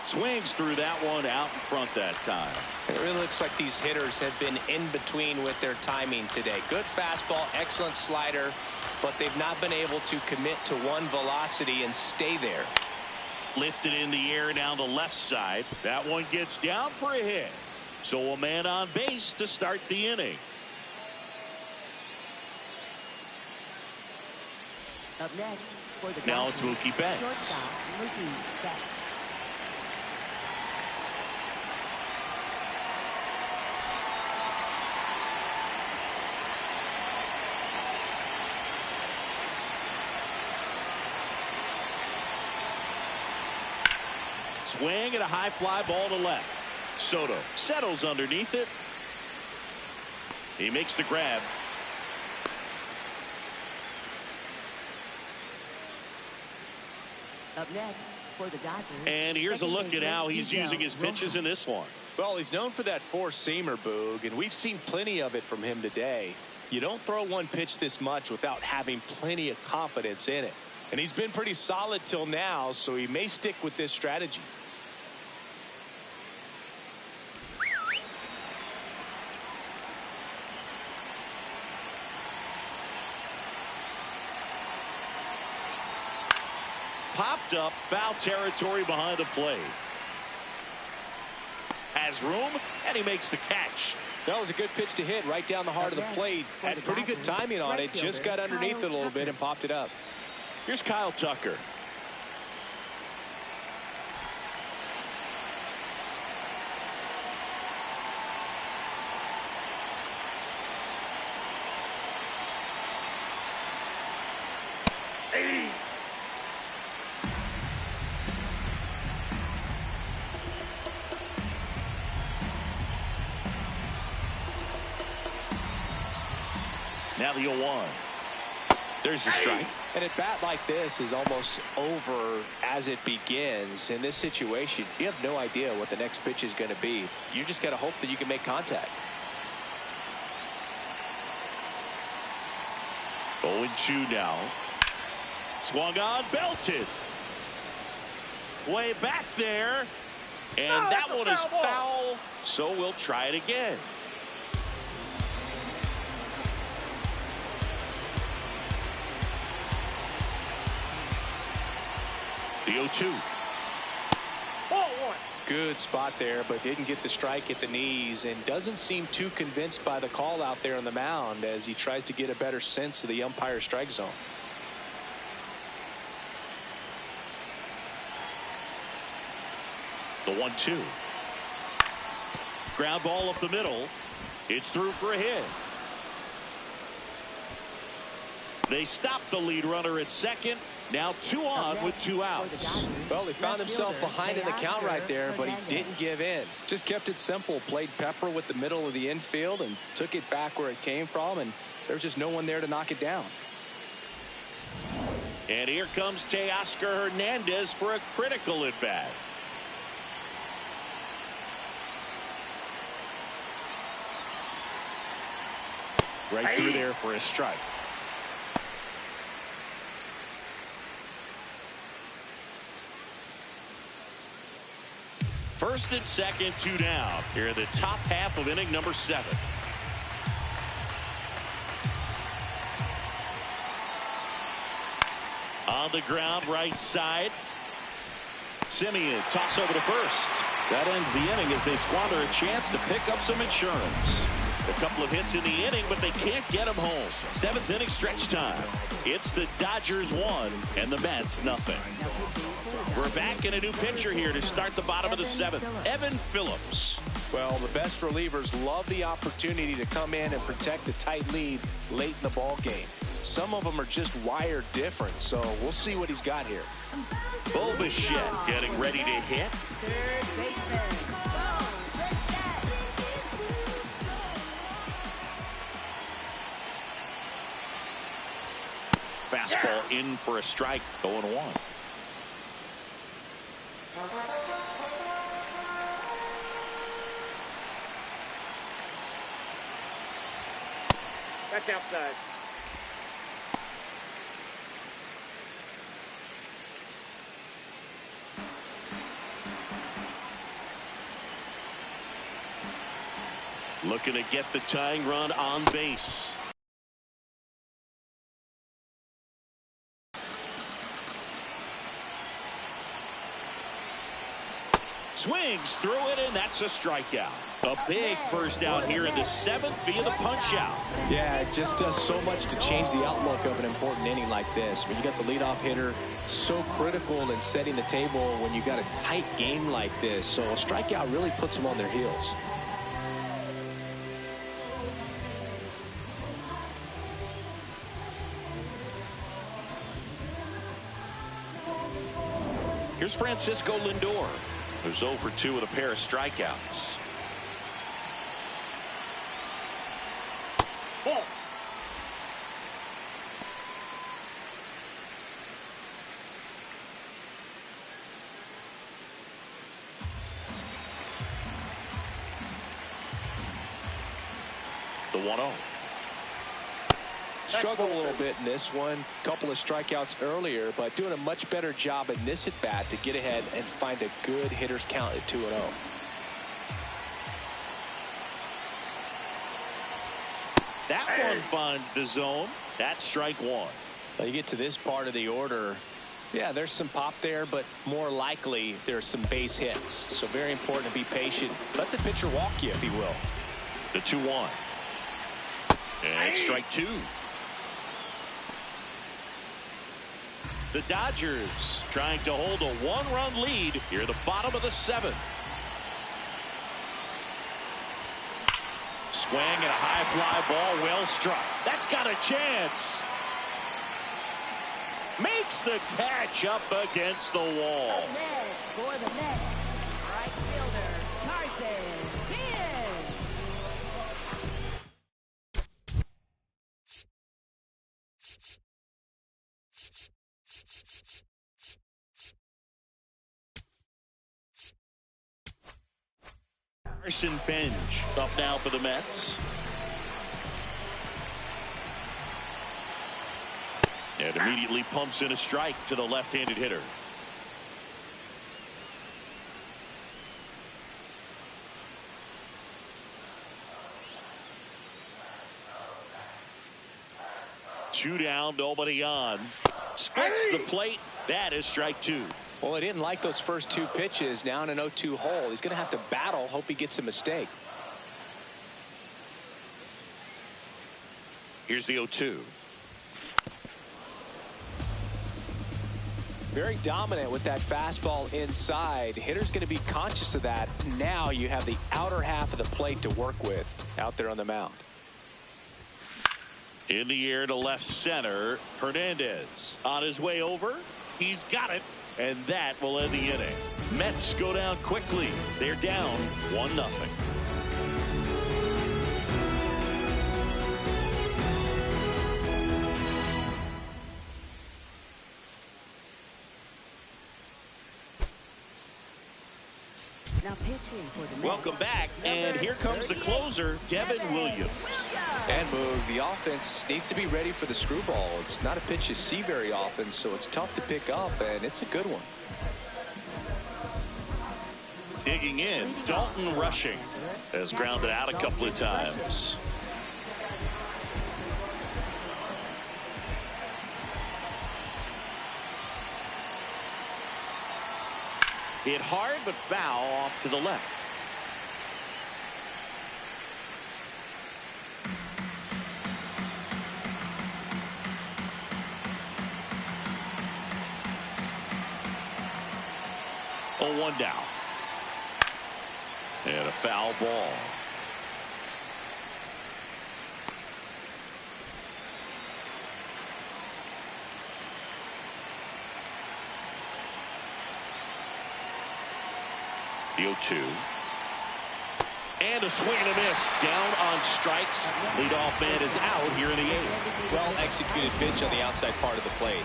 Swings through that one out in front that time. It really looks like these hitters have been in between with their timing today. Good fastball, excellent slider, but they've not been able to commit to one velocity and stay there. Lifted in the air down the left side. That one gets down for a hit. So a man on base to start the inning. Up next for the Now it's Dodgers, Mookie Betts. shortstop, Mookie Betts. Swing and a high fly ball to left. Soto settles underneath it. He makes the grab. Up next for the Dodgers. And here's a second look at baseman, how he's Miguel using his pitches in this one. Well, he's known for that 4-seamer, Boog, and we've seen plenty of it from him today. You don't throw one pitch this much without having plenty of confidence in it. And he's been pretty solid till now, so he may stick with this strategy. popped up, foul territory behind the plate. Has room, and he makes the catch. That was a good pitch to hit right down the heart of the plate. Had pretty good timing on it. Just got underneath it a little bit and popped it up. Here's Kyle Tucker. Now the 0-1. There's the strike. And at bat like this is almost over as it begins. In this situation, you have no idea what the next pitch is going to be. You just got to hope that you can make contact. 0-2 now. Swung on, belted. Way back there. And that one is foul. So we'll try it again. The 0-2. Good spot there, but didn't get the strike at the knees and doesn't seem too convinced by the call out there on the mound as he tries to get a better sense of the umpire strike zone. The 1-2. Ground ball up the middle. It's through for a hit. They stop the lead runner at second. Now 2 on with 2 outs. Well, he found himself behind in the count right there, but he didn't give in. Just kept it simple. Played pepper with the middle of the infield and took it back where it came from, and there's just no one there to knock it down. And here comes Teoscar Hernandez for a critical at bat. Right through there for a strike. First and second, 2 down here in the top half of inning number 7. On the ground, right side. Simeon, toss over to first. That ends the inning as they squander a chance to pick up some insurance. A couple of hits in the inning, but they can't get them home. 7th inning stretch time. It's the Dodgers 1 and the Mets nothing. We're back in a new pitcher here to start the bottom of the 7th. Evan Phillips. Well, the best relievers love the opportunity to come in and protect a tight lead late in the ball game. Some of them are just wired different, so we'll see what he's got here. Bo Bichette getting ready to hit. Third baseman. Fastball in for a strike, 0-1. That's outside. Looking to get the tying run on base. Swings through it, and that's a strikeout. A big first out here in the 7th via the punch out. Yeah, it just does so much to change the outlook of an important inning like this. When you got the leadoff hitter, so critical in setting the table when you got a tight game like this. So a strikeout really puts them on their heels. Here's Francisco Lindor, who's 0 for 2 with a pair of strikeouts. Ball. The 1-0. Struggled a little bit in this one. Couple of strikeouts earlier, but doing a much better job in this at bat to get ahead and find a good hitter's count at 2-0. That one finds the zone. That's strike 1. Now you get to this part of the order, Yeah, there's some pop there, but more likely there's some base hits. So very important to be patient. Let the pitcher walk you, if he will. The 2-1. And strike two. The Dodgers trying to hold a one-run lead here at the bottom of the seventh. Swing and a high fly ball, well struck. That's got a chance. Makes the catch up against the wall. Up next for the Mets, right fielder Carson Diaz. Carson Bench up now for the Mets. And immediately pumps in a strike to the left-handed hitter. Two down, nobody on. Splits the plate. That is strike two. Well, he didn't like those first two pitches. Now in an 0-2 hole. He's going to have to battle. Hope he gets a mistake. Here's the 0-2. Very dominant with that fastball inside. Hitter's going to be conscious of that. Now you have the outer half of the plate to work with out there on the mound. In the air to left center. Hernandez on his way over. He's got it. And that will end the inning. Mets go down quickly. They're down 1-0. Now pitching for the Mets. Welcome back, and here comes the closer, Devin Williams. And move. The offense needs to be ready for the screwball. It's not a pitch you see very often, so it's tough to pick up, and it's a good one. Digging in, Dalton Rushing has grounded out a couple of times. Hit hard but foul off to the left. Oh, 1 down. And a foul ball. The 0-2. And a swing and a miss. Down on strikes. Leadoff man is out here in the 8th. Well executed pitch on the outside part of the plate.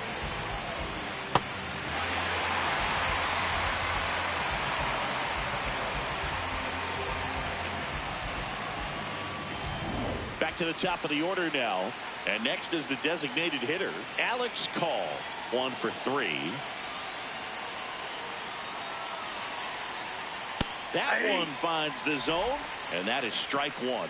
Back to the top of the order now. And next is the designated hitter, Alex Call. 1 for 3. That one finds the zone, and that is strike one.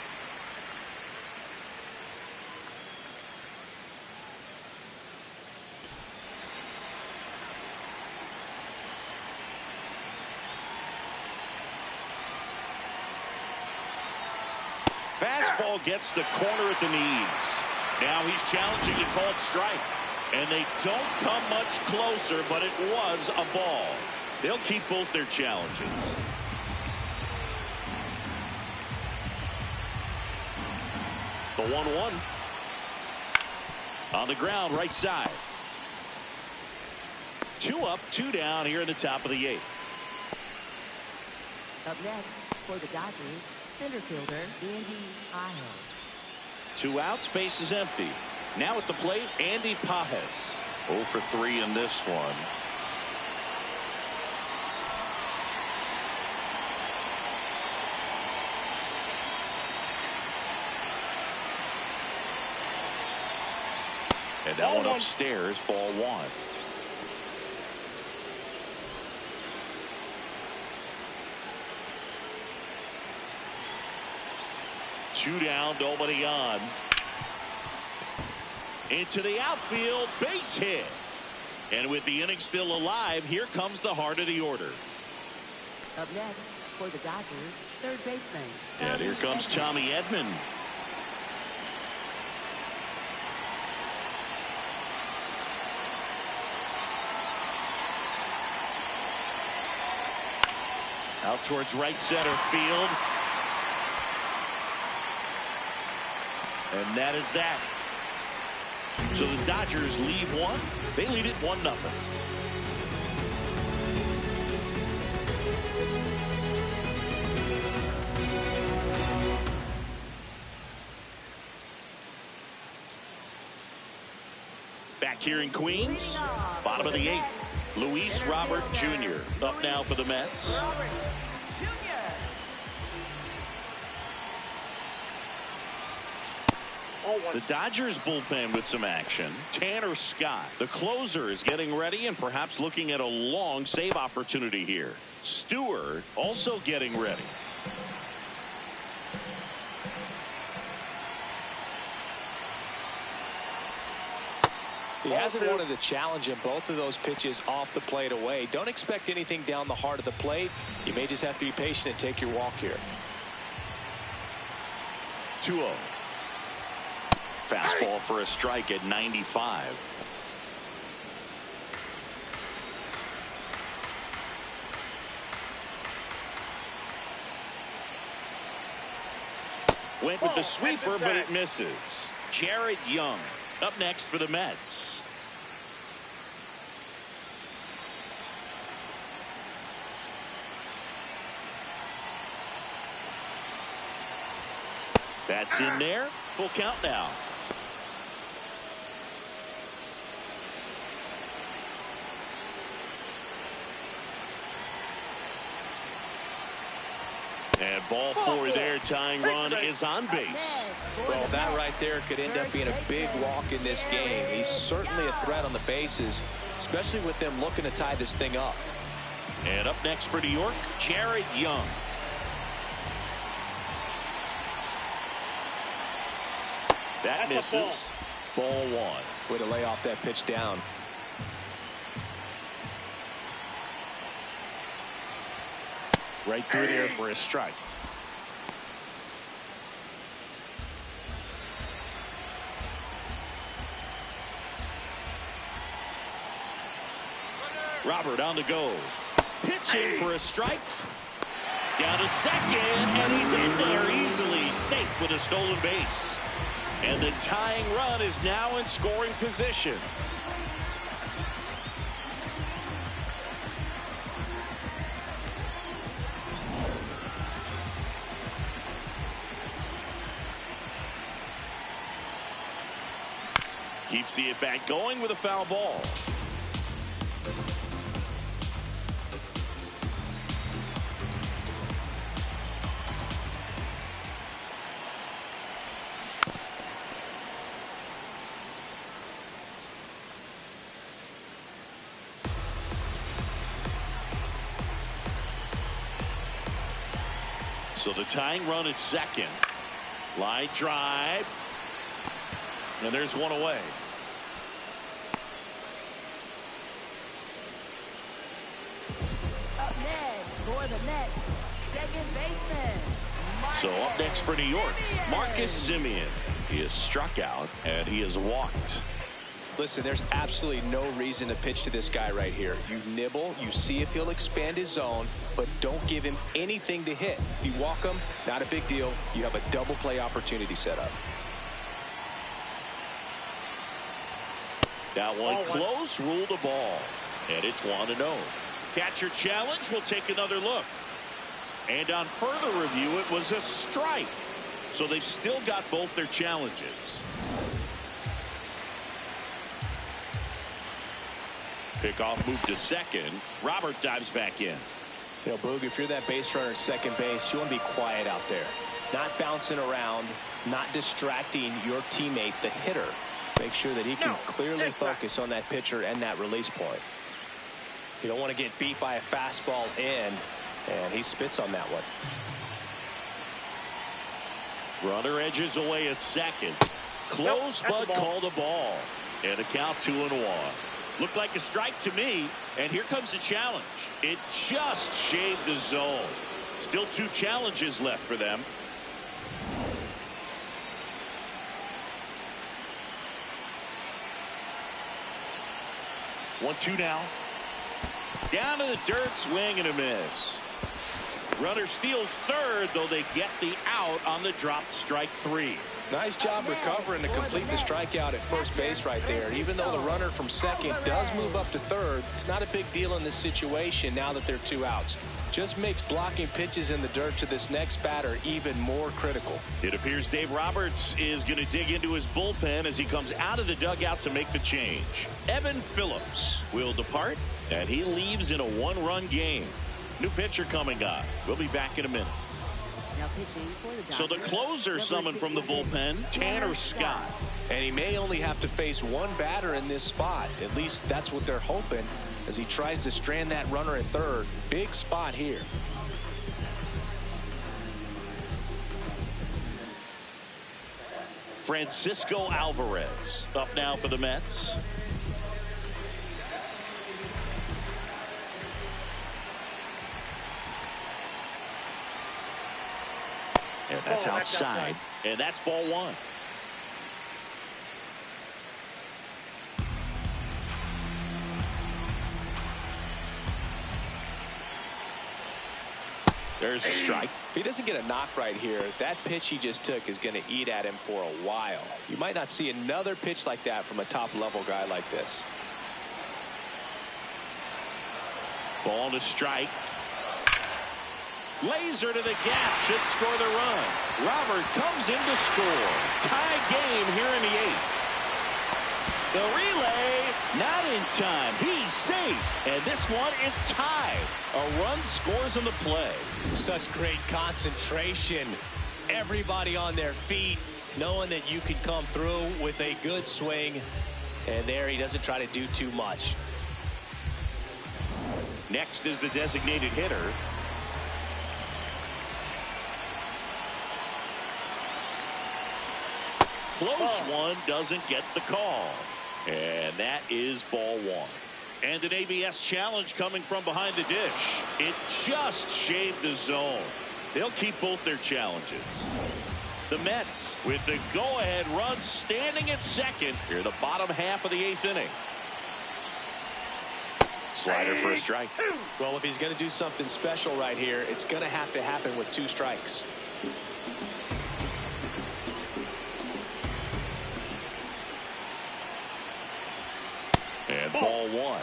Fastball gets the corner at the knees. Now he's challenging a called strike. And they don't come much closer, but it was a ball. They'll keep both their challenges. The 1-1. On the ground, right side. 2 up, 2 down here in the top of the 8th. Up next for the Dodgers, center fielder Andy Pajes. 2 outs, base is empty. Now at the plate, Andy Pajes. 0 for 3 in this one. And that one upstairs, ball 1. Two down, nobody on. Into the outfield, base hit. And with the inning still alive, here comes the heart of the order. Up next for the Dodgers, third baseman. And here comes Tommy Edman. Out towards right center field. And that is that. So the Dodgers leave one. They lead it 1-0. Back here in Queens, bottom of the 8th. Luis Robert Jr. up now for the Mets. The Dodgers bullpen with some action. Tanner Scott, the closer, is getting ready and perhaps looking at a long save opportunity here. Stewart also getting ready. He hasn't wanted to challenge him. Both of those pitches off the plate away. Don't expect anything down the heart of the plate. You may just have to be patient and take your walk here. 2-0. Fastball for a strike at 95. Went with the sweeper, but it misses. Jared Young up next for the Mets. That's in there. Full count now. And ball 4 there. Tying run is on base. Well, that right there could end up being a big walk in this game. He's certainly a threat on the bases, especially with them looking to tie this thing up. And up next for New York, Jared Young. That misses. Ball 1. Way to lay off that pitch down. Right through there for a strike. Robert on the go. Pitching for a strike. Down to second, and he's in there easily, safe with a stolen base. And the tying run is now in scoring position. Keeps the at-bat going with a foul ball. So the tying run at second. Line drive. And there's one away. Up next for the Mets, second baseman. So up next for New York, Marcus Semien. He is struck out and he is walked. Listen, there's absolutely no reason to pitch to this guy right here. You nibble, you see if he'll expand his zone, but don't give him anything to hit. If you walk him, not a big deal. You have a double play opportunity set up. That one close, ruled a ball. And it's 1-0. Catcher challenge. We'll take another look. And on further review, it was a strike. So they've still got both their challenges. Pickoff move to second. Robert dives back in. You know, Boog, if you're that base runner at second base, you want to be quiet out there. Not bouncing around, not distracting your teammate, the hitter. Make sure that he can clearly focus on that pitcher and that release point. You don't want to get beat by a fastball in, and he spits on that one. Runner edges away at second. Close, but called a ball. And a count 2-1. Looked like a strike to me, and here comes the challenge. It just shaved the zone. Still 2 challenges left for them. 1-2 now. Down to the dirt, swing and a miss. Runner steals third, though they get the out on the dropped strike 3. Nice job recovering to complete the strikeout at first base right there. Even though the runner from second does move up to third, it's not a big deal in this situation now that there are 2 outs. Just makes blocking pitches in the dirt to this next batter even more critical. It appears Dave Roberts is going to dig into his bullpen as he comes out of the dugout to make the change. Evan Phillips will depart, and he leaves in a 1-run game. New pitcher coming on. We'll be back in a minute. Now pitching for the Dodgers, So the closer summoned from the bullpen, Tanner Scott. And he may only have to face 1 batter in this spot. At least that's what they're hoping as he tries to strand that runner at third. Big spot here. Francisco Alvarez up now for the Mets. And that's outside. And that's ball 1. There's a strike. If he doesn't get a knock right here, that pitch he just took is going to eat at him for a while. You might not see another pitch like that from a top-level guy like this. Ball to strike. Laser to the gap, should score the run. Robert comes in to score. Tie game here in the 8th. The relay, not in time. He's safe, and this one is tied. A run scores on the play. Such great concentration. Everybody on their feet, knowing that you can come through with a good swing. And there he doesn't try to do too much. Next is the designated hitter. Close one, doesn't get the call. And that is ball 1. And an ABS challenge coming from behind the dish. It just shaved the zone. They'll keep both their challenges. The Mets with the go-ahead run standing at second here in the bottom half of the 8th inning. Slider for a strike. Well, if he's going to do something special right here, it's going to have to happen with 2 strikes. And ball 1.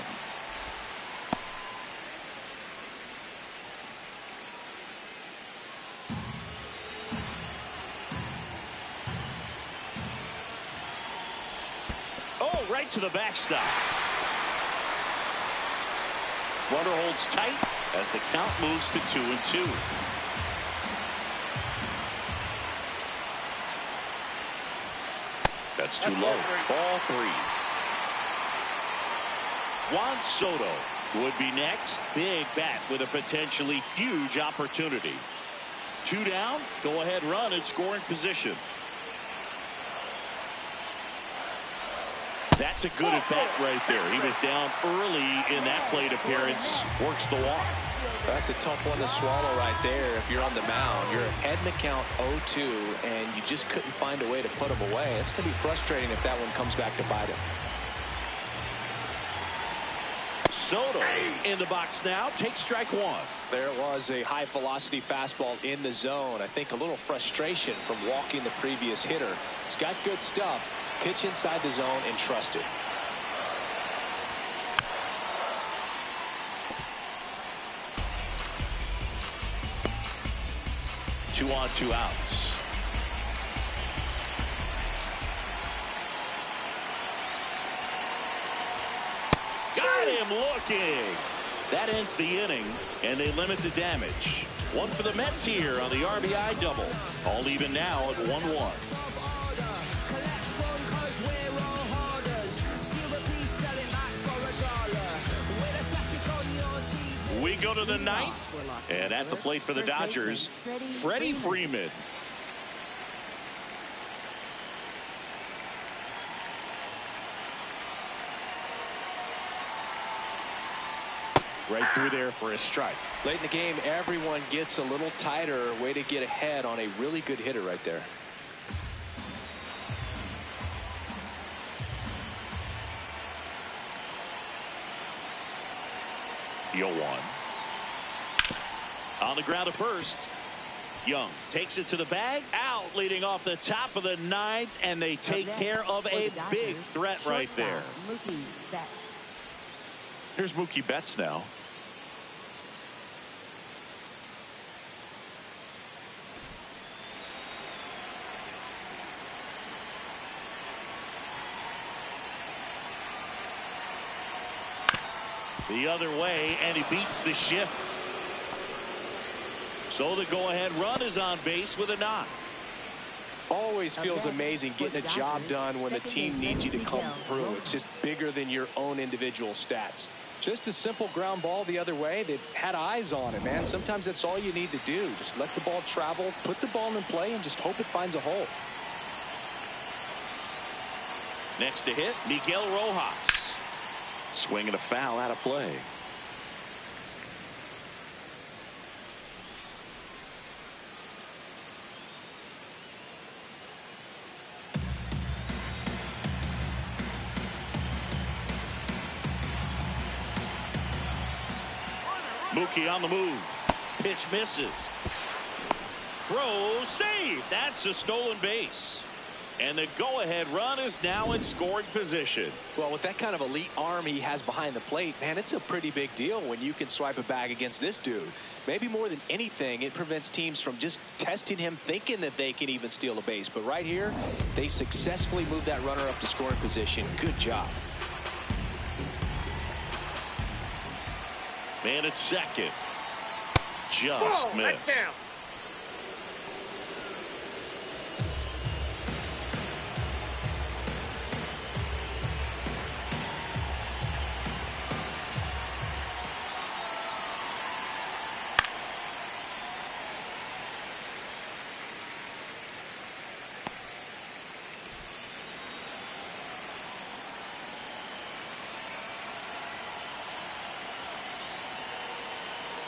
Oh, right to the backstop. Runner holds tight as the count moves to 2-2. That's too low. Ball 3. Juan Soto would be next. Big bat with a potentially huge opportunity. 2 down, go ahead run in scoring position. That's a good at bat right there. He was down early in that plate appearance. Works the walk. That's a tough one to swallow right there. If you're on the mound, you're ahead in the count 0-2, and you just couldn't find a way to put him away. It's going to be frustrating if that one comes back to bite him. Soto in the box now, takes strike 1. There was a high velocity fastball in the zone. I think a little frustration from walking the previous hitter. He's got good stuff. Pitch inside the zone and trust it. Two on, 2 outs. Got him looking. That ends the inning, and they limit the damage. 1 for the Mets here on the RBI double. All even now at 1-1. We go to the 9th, and at the plate for the Dodgers, Freddie Freeman. Right through there for a strike. Late in the game, everyone gets a little tighter. Way to get ahead on a really good hitter right there. The 0-1. On the ground to first. Young takes it to the bag. Out leading off the top of the ninth. And they take care of a big threat right there. Here's Mookie Betts now. The other way, and he beats the shift. So the go-ahead run is on base with a knock. Always feels amazing getting a job done when the team needs you to come through. It's just bigger than your own individual stats. Just a simple ground ball the other way. They had eyes on it, man. Sometimes that's all you need to do. Just let the ball travel, put the ball in play, and just hope it finds a hole. Next to hit, Miguel Rojas. Swinging a foul out of play. Mookie on the move. Pitch misses. Throw, save. That's a stolen base. And the go-ahead run is now in scoring position. Well, with that kind of elite arm he has behind the plate, man, it's a pretty big deal when you can swipe a bag against this dude. Maybe more than anything, it prevents teams from just testing him, thinking that they can even steal a base. But right here, they successfully moved that runner up to scoring position. Good job. Man at second. Just missed.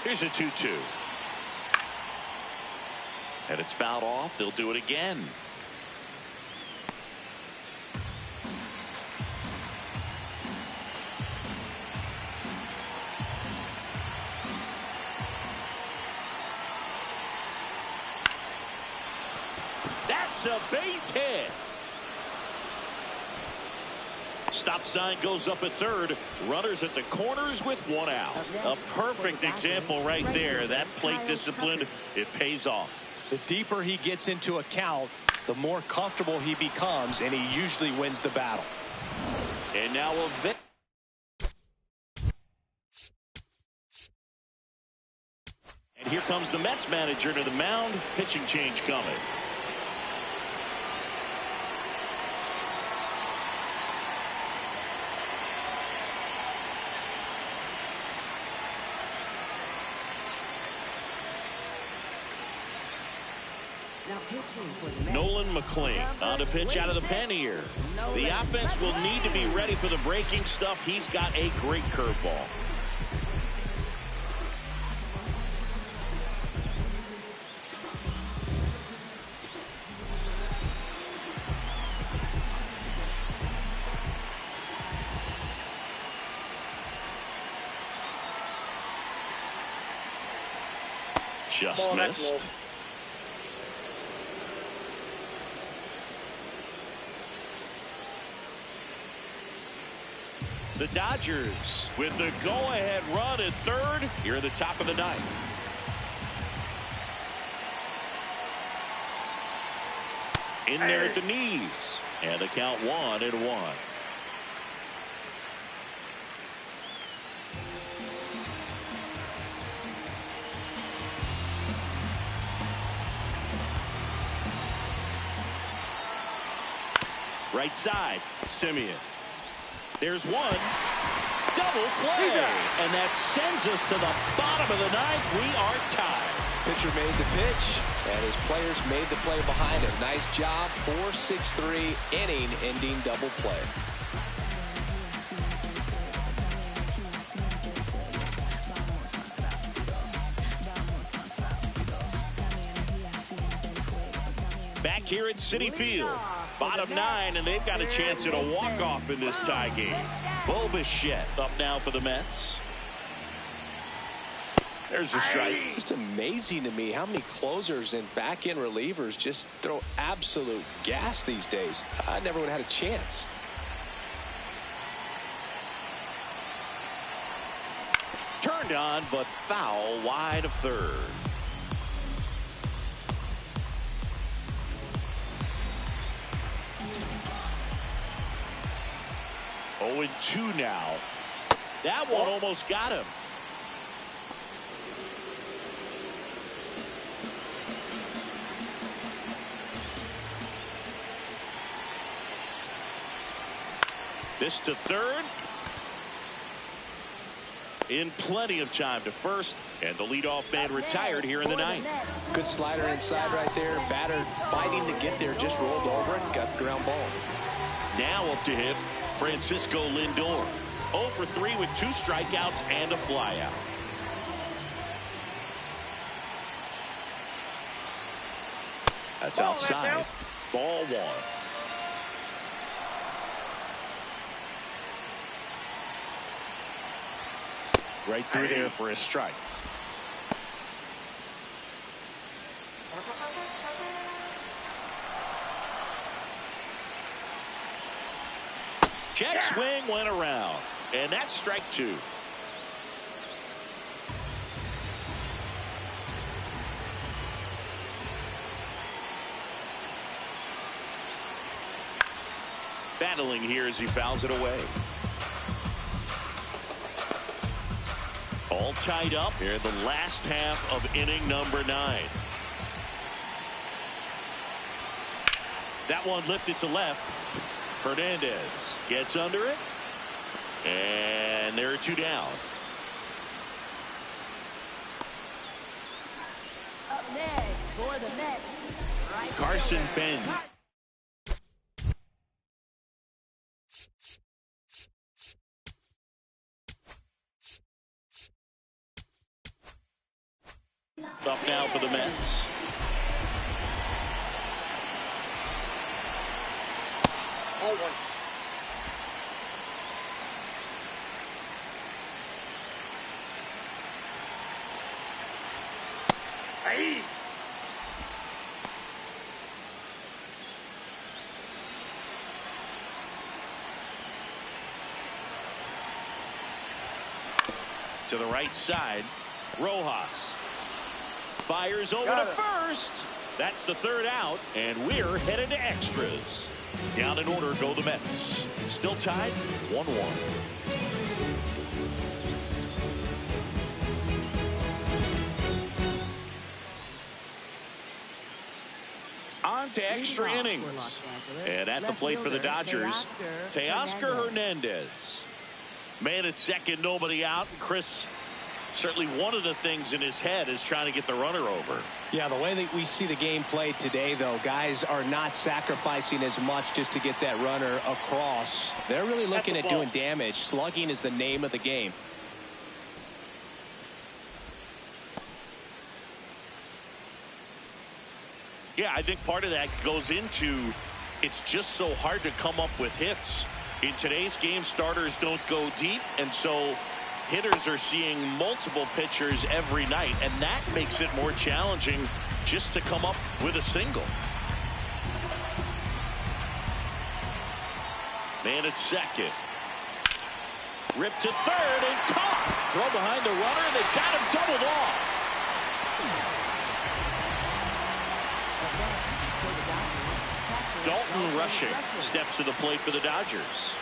Here's a 2-2. And it's fouled off. They'll do it again. That's a base hit. Stop sign goes up at third. Runners at the corners with one out. A perfect example right there. That plate discipline, it pays off. The deeper he gets into a count, the more comfortable he becomes, and he usually wins the battle. And now a and here comes the Mets manager to the mound. Pitching change coming. Nolan McLean on to pitch out of the pen here. The offense will need to be ready for the breaking stuff. He's got a great curveball. Just missed. The Dodgers with the go-ahead run at third here at the top of the ninth. In there at the knees. And the count 1-1. Right side, Simeon. There's one. Double play. And that sends us to the bottom of the ninth. We are tied. Pitcher made the pitch, and his players made the play behind him. Nice job. 4-6-3 inning-ending double play. Back here at Citi Field, bottom 9, and they've got a chance at a walk-off in this tie game. Bo Bichette up now for the Mets. There's a strike. Just amazing to me how many closers and back-end relievers just throw absolute gas these days. I never would have had a chance. Turned on, but foul wide of third. Oh, and 2 now. That one almost got him. This to third. In plenty of time to first, and the leadoff man retired here in the 9th. Good slider inside right there. Batter fighting to get there, just rolled over it, got the ground ball. Now up to him, Francisco Lindor. 0 for 3 with 2 strikeouts and a flyout. That's outside. Ball 1. Right through there for a strike. Check swing went around, and that's strike 2. Battling here as he fouls it away. All tied up here in the last half of inning number 9. That one lifted to left. Hernandez gets under it. And there are 2 down. Up next for the Mets, right Carson fielder. Benz. Up now for the Mets. Ball 1. Hey. To the right side, Rojas fires over to first. That's the 3rd out, and we're headed to extras. Down in order go the Mets. Still tied 1-1. On to extra innings. And at the plate for the Dodgers, Teoscar Hernandez. Man at second, nobody out. Chris, certainly one of the things in his head is trying to get the runner over. Yeah, the way that we see the game played today, though, guys are not sacrificing as much just to get that runner across. They're really looking at doing damage. Slugging is the name of the game. Yeah, I think part of that goes into it's just so hard to come up with hits. In today's game, starters don't go deep, and so hitters are seeing multiple pitchers every night, and that makes it more challenging just to come up with a single. Man at second. Ripped to third and caught. Throw behind the runner. They got him doubled off. Dalton Rushing steps to the plate for the Dodgers.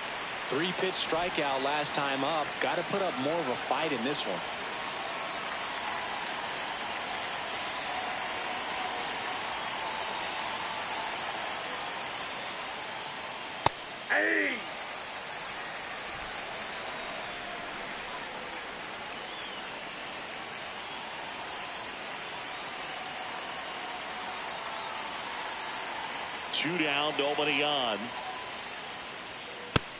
3-pitch strikeout last time up. Got to put up more of a fight in this one. Hey. Two down, nobody on.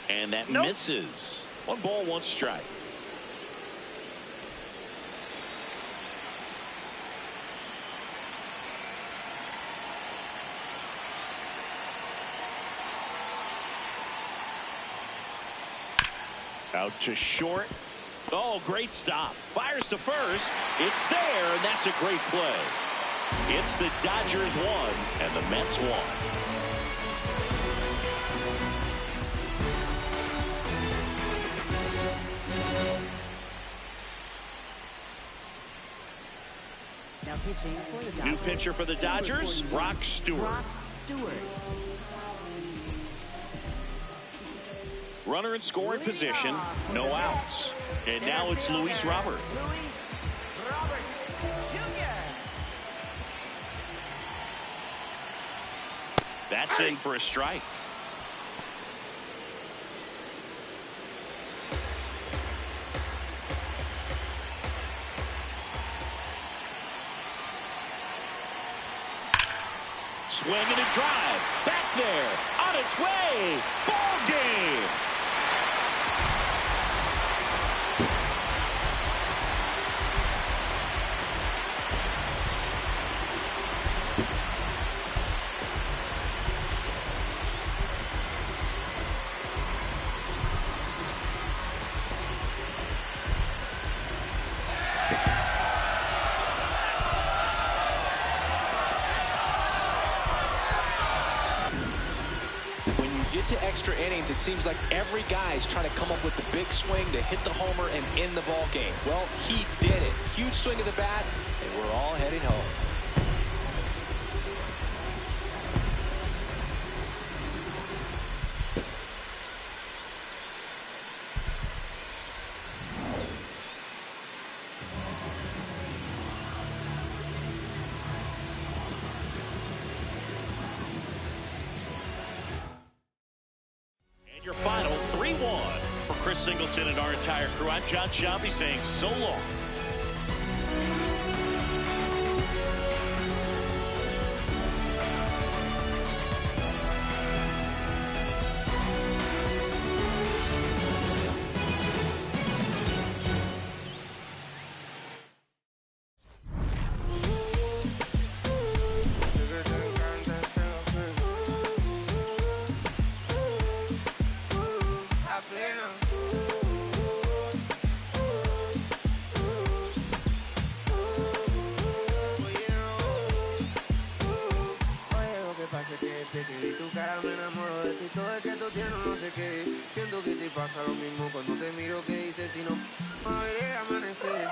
And that misses. 1 ball, 1 strike. Out to short. Oh, great stop. Fires to first. It's there, and that's a great play. It's the Dodgers 1 and the Mets 1. Now pitching for the Dodgers. New pitcher for the Dodgers, Brock Stewart. Brock Stewart. Runner in scoring position, no outs. And now it's Luis Robert. Luis Robert Jr. That's in for a strike. Swing and a drive. Back there. On its way. Ball game. Get to extra innings, it seems like every guy's trying to come up with the big swing to hit the homer and end the ball game. Well, he did it. Huge swing of the bat, and we're all heading home. Your final 3-1 for Chris Singleton and our entire crew. I'm John Shelby saying so long. Que desde que vi tu cara me enamoro de ti. Todo es que tú tienes no sé qué. Siento que te pasa lo mismo cuando te miro. Que dices si no, a ver el amanecer.